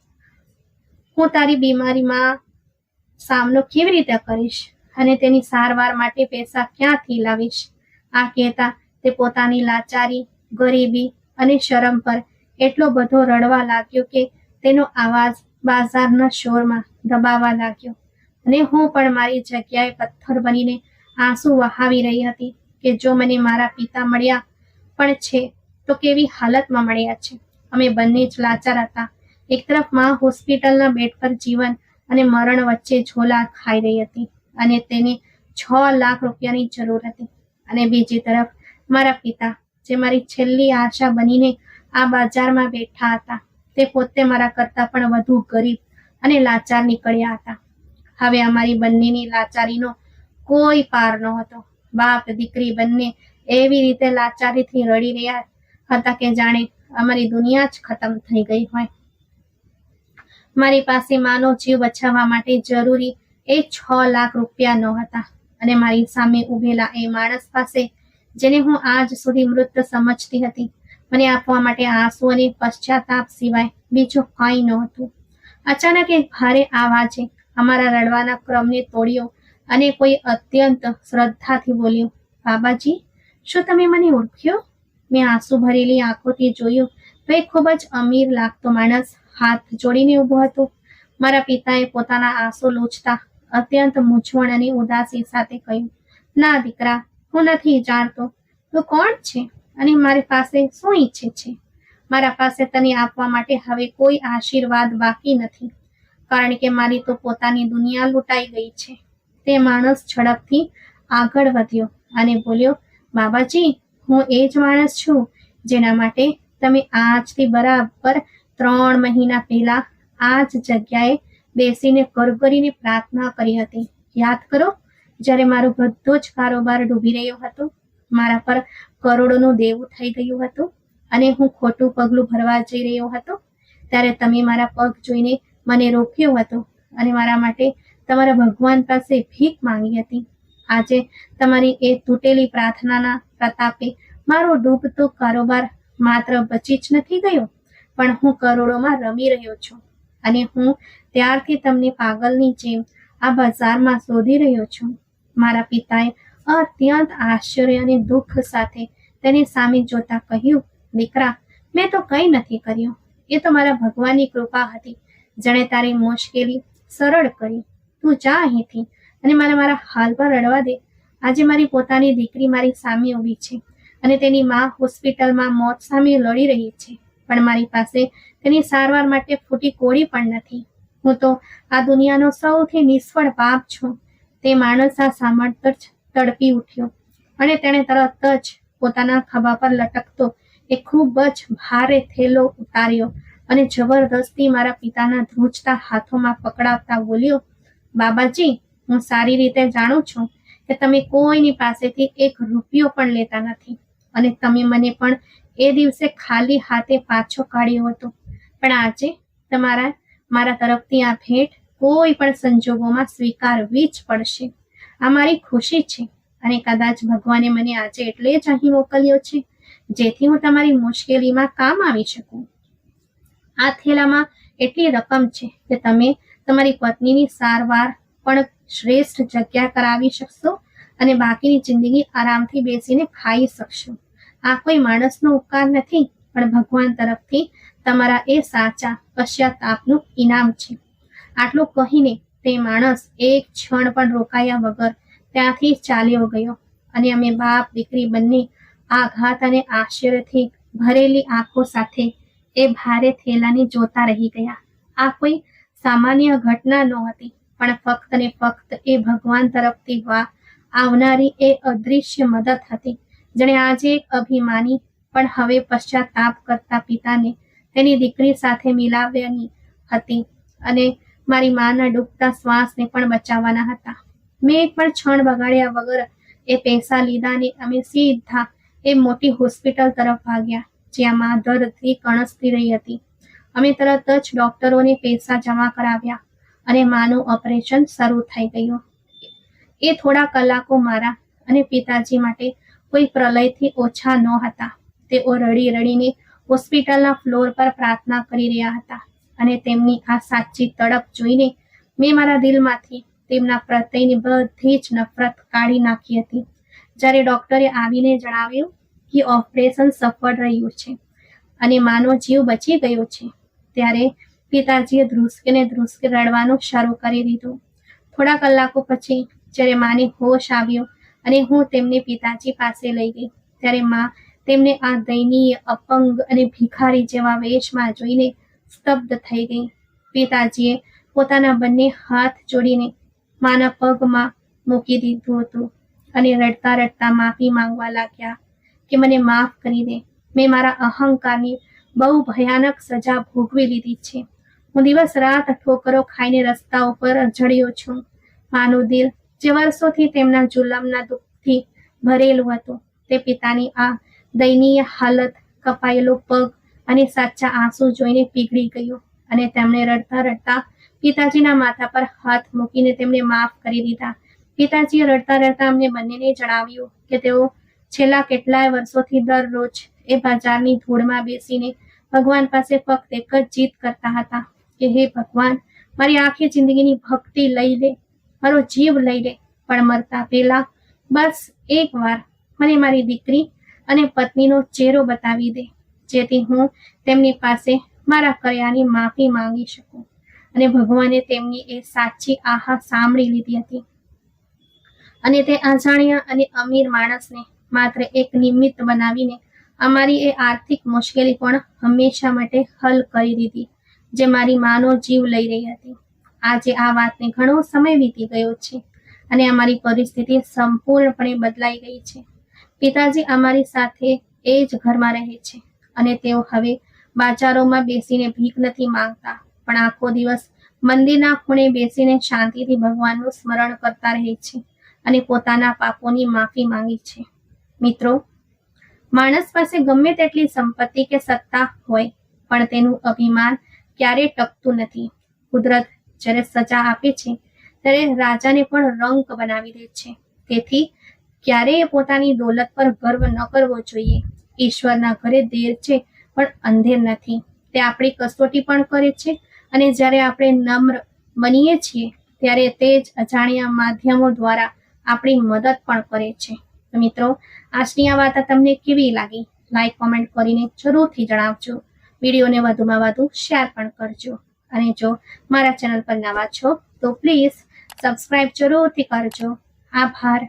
હું તારી બીમારીમાં સામનો કેવી રીતે કરીશ અને તેની સારવાર માટે પૈસા ક્યાંથી લાવીશ? આ કહેતા તે પોતાની લાચારી, ગરીબી અને શરમ પર એટલો બધો રડવા લાગ્યો કે તેનો અવાજ બાજારના શોરમાં દબાવા લાગ્યો. અને હું પણ મારી જગ્યાએ પથ્થર બનીને આંસુ વહાવી રહી હતી કે જો મને મારા પિતા મળ્યા પણ છે તો કેવી હાલતમાં મળ્યા છે. અમે બંને જ લાચાર હતા. એક તરફ માં હોસ્પિટલના બેડ પર જીવન અને મરણ વચ્ચે ઝોલા ખાઈ રહી હતી, અને તેને 6 લાખ રૂપિયાની જરૂર હતી. અને બીજી તરફ મારા પિતા, જે મારી છેલ્લી આશા બનીને આ બજારમાં બેઠા હતા, તે પોતે મારા કરતા પણ વધુ ગરીબ અને લાચાર નીકળ્યા હતા. હવે અમારી બંનેની લાચારીનો કોઈ પાર નહોતો. બાપ દીકરી બંને એવી રીતે લાચારીથી રડી રહ્યા હતા કે જાણે અમારી દુનિયા જ ખતમ થઈ ગઈ હોય. મારી પાસે માનો જીવ બચાવવા માટે જરૂરી એ 6 લાખ રૂપિયા નહોતા, અને મારી સામે ઉભેલા એ માણસ પાસે, જેને હું આજ સુધી મૃત સમજતી હતી, મને આપવા માટે આંસુ અને પશ્ચાતાપ સિવાય બીજું કંઈ નહોતું. અચાનક એક ભારે આવાજે અમારા રડવાના ક્રમને તોડ્યો, અને કોઈ અત્યંત શ્રદ્ધાથી બોલ્યું, બાબાજી, શું તમે મને ઓળખ્યો? મેં આંસુ ભરેલી આંખોથી જોયું તો એક ખૂબ જ અમીર લાગતો માણસ હાથ જોડીને ઊભો હતો. મારા પિતાએ પોતાના આંસુ લૂછતા અત્યંત મૂંઝવણ અને ઉદાસી સાથે કહ્યું, ના દીકરા, હું નથી જાણતો તું કોણ છે અને મારી પાસે શું ઈચ્છે છે. મારા પાસે તને આપવા માટે હવે કોઈ આશીર્વાદ બાકી નથી, કારણ કે મારી તો પોતાની દુનિયા લૂંટાઈ ગઈ છે. તે માણસ ઝડપથી આગળ વધ્યો અને બોલ્યો, બાબાજી, હું એ જ માણસ છું જેના માટે તમે આજથી બરાબર 3 મહિના પહેલા આ જ જગ્યાએ બેસીને કરગરીને પ્રાર્થના કરી હતી. યાદ કરો, જ્યારે મારો બધો જ કારોબાર ડૂબી રહ્યો હતો, મારા પર કરોડોનું દેવું થઈ ગયું હતું, અને હું ખોટું પગલું ભરવા જઈ રહ્યો હતો, ત્યારે તમે મારા પગ જોઈને મને રોક્યો હતો અને મારા માટે તમારા ભગવાન પાસે ભીખ માંગી હતી. આજે તમારી એ તૂટેલી પ્રાર્થનાના પ્રતાપે મારો ડૂબતો કારોબાર માત્ર બચી જ નથી ગયો, પણ હું કરોડોમાં રમી રહ્યો છું. અને હું ત્યારથી તમને પાગલની જેમ આ બજારમાં શોધી રહ્યો છું. મારા પિતાએ અત્યંત આશ્ચર્ય અને દુઃખ સાથે તેની સામે જોતા કહ્યું, દીકરા, મેં તો કંઈ નથી કર્યું. એ તો મારા ભગવાનની કૃપા હતી, જેણે તારી મુશ્કેલી સરળ કરી. તું જા અહીંથી અને મને મારા હાલ પર રડવા દે. આજે મારી પોતાની દીકરી મારી સામે ઊભી છે, અને તેની મા હોસ્પિટલમાં મોત સામે લડી રહી છે, પણ મારી પાસે તેની સારવાર માટે ફૂટી કોડી પણ નથી. હું તો આ દુનિયાનો સૌથી નિષ્ફળ પાપ છું. તે માણસ આ સાંભળતો જ તડપી ઉઠ્યો, અને તેણે તરત જ પોતાના ખભા પર લટકતો એક ખૂબ જ ભારે થેલો ઉતાર્યો અને જબરદસ્તી મારા પિતાના ધ્રુજતા હાથોમાં પકડાવતા બોલ્યો, બાબાજી, હું સારી રીતે જાણું છું કે તમે કોઈની પાસેથી 1 રૂપિયો પણ લેતા નથી, અને તમે મને પણ એ દિવસે ખાલી હાથે પાછો કાઢ્યો હતો, પણ આજે મારા તરફથી આ ભેટ કોઈ પણ સંજોગોમાં સ્વીકારવી જ પડશે. આ મારી ખુશી છે અને કદાચ ભગવાને મને આજે એટલે જ અહીં મોકલ્યો છે જેથી હું તમારી મુશ્કેલીમાં કામ આવી શકું. આ થેલામાં એટલી રકમ છે કે તમે તમારી પત્નીની સારવાર પણ શ્રેષ્ઠ જગ્યા કરાવી શકશો અને બાકીની જિંદગી આરામથી બેસીને ખાઈ શકશો. આ કોઈ માણસનો ઉપકાર નથી, પણ ભગવાન તરફથી તમારા એ સાચા પશ્ચાતાપનું ઇનામ છે. આટલું કહીને તે માણસ એક ક્ષણ પણ રોકાયા વગર ત્યાંથી ચાલ્યો ગયો અને અમે બાપ દીકરી બંને આઘાત અને આશ્ચર્યથી ભરેલી આંખો સાથે એ ભારે થેલાને જોતા રહી ગયા. આ કોઈ સામાન્ય ઘટના નહોતી, પણ ફક્ત ને ફક્ત એ ભગવાન તરફથી આવનારી એ અદૃશ્ય મદદ હતી. જેણે આજે એક અભિમાની પણ હવે પશ્ચાતાપ કરતા પિતાને તેની દીકરી સાથે મિલાવવાની હતી અને મારી માના ડૂબતા શ્વાસને પણ બચાવવાના હતા. મેં એક પણ ક્ષણ બગાડ્યા વગર એ પૈસા લીધા અને અમે સીધા એ મોટી હોસ્પિટલ તરફ ભાગ્યા જ્યાં મા દર્દથી કણસતી રહી હતી. અમે તરત જ ડોક્ટરોને પૈસા જમા કરાવ્યા અને માનું ઓપરેશન શરૂ થઈ ગયું. એ થોડા કલાકો મારા અને પિતાજી માટે કોઈ પ્રલયથી ઓછા ન હતા. તેઓ રડી રડીને હોસ્પિટલના ફ્લોર પર પ્રાર્થના કરી રહ્યા હતા અને તેમની આ સાચી તડપ જોઈને મેં મારા દિલમાંથી તેમના પ્રત્યેની બધી જ નફરત કાઢી નાખી હતી. જ્યારે ડોક્ટરે આવીને જણાવ્યું કે ઓપરેશન સફળ રહ્યું છે અને માનો જીવ બચી ગયો છે, ત્યારે પિતાજીએ ધ્રુસકે રડવાનું શરૂ કરી દીધું. થોડા કલાકો પછી જ્યારે માને હોશ આવ્યો અને હું તેમને પિતાજી પાસે લઈ ગઈ, ત્યારે મા તેમને આ દયનીય, અપંગ અને ભિખારી જેવા વેશમાં જોઈને સ્તબ્ધ થઈ ગઈ. પિતાજીએ પોતાના બંને હાથ જોડીને માના પગમાં મૂકી દીધું હતું અને રડતા રડતા માફી માંગવા લાગ્યા કે મને માફ કરી દે. મેં મારા અહંકારની બહુ ભયાનક સજા ભોગવી લીધી છે. હું દિવસ રાત ઠોકરો ખાઈને રસ્તા ઉપર જડ્યો છું. માનું દિલ જે વર્ષોથી તેમના જુલમના દુઃખથી ભરેલું હતું, તે પિતાની આ દયનીય હાલત, કપાયેલો પગ અને સાચા આંસુ જોઈને પીગળી ગયું અને તેમણે રડતા રડતા પિતાજીના માથા પર હાથ મૂકીને તેમને માફ કરી દીધા. પિતાજીએ રડતા રડતા અમને બંનેને જણાવ્યું કે તેઓ છેલ્લા કેટલાય વર્ષોથી દરરોજ એ બજારની ધૂળમાં બેસીને ભગવાન પાસે ફક્ત એક જ જીદ કરતા હતા કે હે ભગવાન, મારી આખી જિંદગીની ભક્તિ લઈ લે, મારો જીવ લઈ લે, પણ મરતા પહેલા બસ એકવાર મને મારી દીકરી અને પત્નીનો ચહેરો બતાવી દે, જેથી હું તેમની પાસે મારા કર્યાની માફી માંગી શકું. અને ભગવાને તેમની એ સાચી આહા સાંભળી લીધી હતી અને તે અજાણ્યા અને અમીર માણસને માત્ર એક નિમિત્ત બનાવીને અમારી એ આર્થિક મુશ્કેલી પણ હંમેશા માટે હલ કરી દીધી, જે મારી માનો જીવ લઈ રહી હતી. આજે આ વાતને ઘણો સમય વીતી ગયો છે અને અમારી પરિસ્થિતિ સંપૂર્ણપણે બદલાઈ ગઈ છે. પિતાજી અમારી સાથે એ જ ઘરમાં રહે છે અને તેઓ હવે બાજારોમાં બેસીને ભીખ નથી માંગતા, પણ આખો દિવસ મંદિરના ખૂણે બેસીને શાંતિથી ભગવાનનું સ્મરણ કરતા રહે છે અને પોતાના પાપોની માફી માંગી છે. મિત્રો, માણસ પાસે ગમે તેટલી સંપત્તિ કે સત્તા હોય, પણ તેનું અભિમાન ક્યારેય ટકતું નથી. કુદરત જ્યારે સજા આપે છે ત્યારે રાજાને પણ રંક બનાવી દે છે. તેથી ક્યારેય પોતાની દોલત પર ગર્વ ન કરવો જોઈએ. ઈશ્વરના ઘરે દેર છે પણ અંધેર નથી. તે આપણી કસોટી પણ કરે છે અને જ્યારે આપણે નમ્ર બનીએ છીએ ત્યારે તે જ અજાણ્યા માધ્યમો દ્વારા આપણી મદદ પણ કરે છે. તો મિત્રો, આજની આ વાત તમને કેવી લાગી? લાઈક, કોમેન્ટ કરીને જરૂરથી જણાવજો. વિડીયોને વધુમાં વધુ શેર પણ કરજો અને જો મારા ચેનલ પર નવા છો તો પ્લીઝ સબસ્ક્રાઇબ જરૂરથી કરજો. આભાર.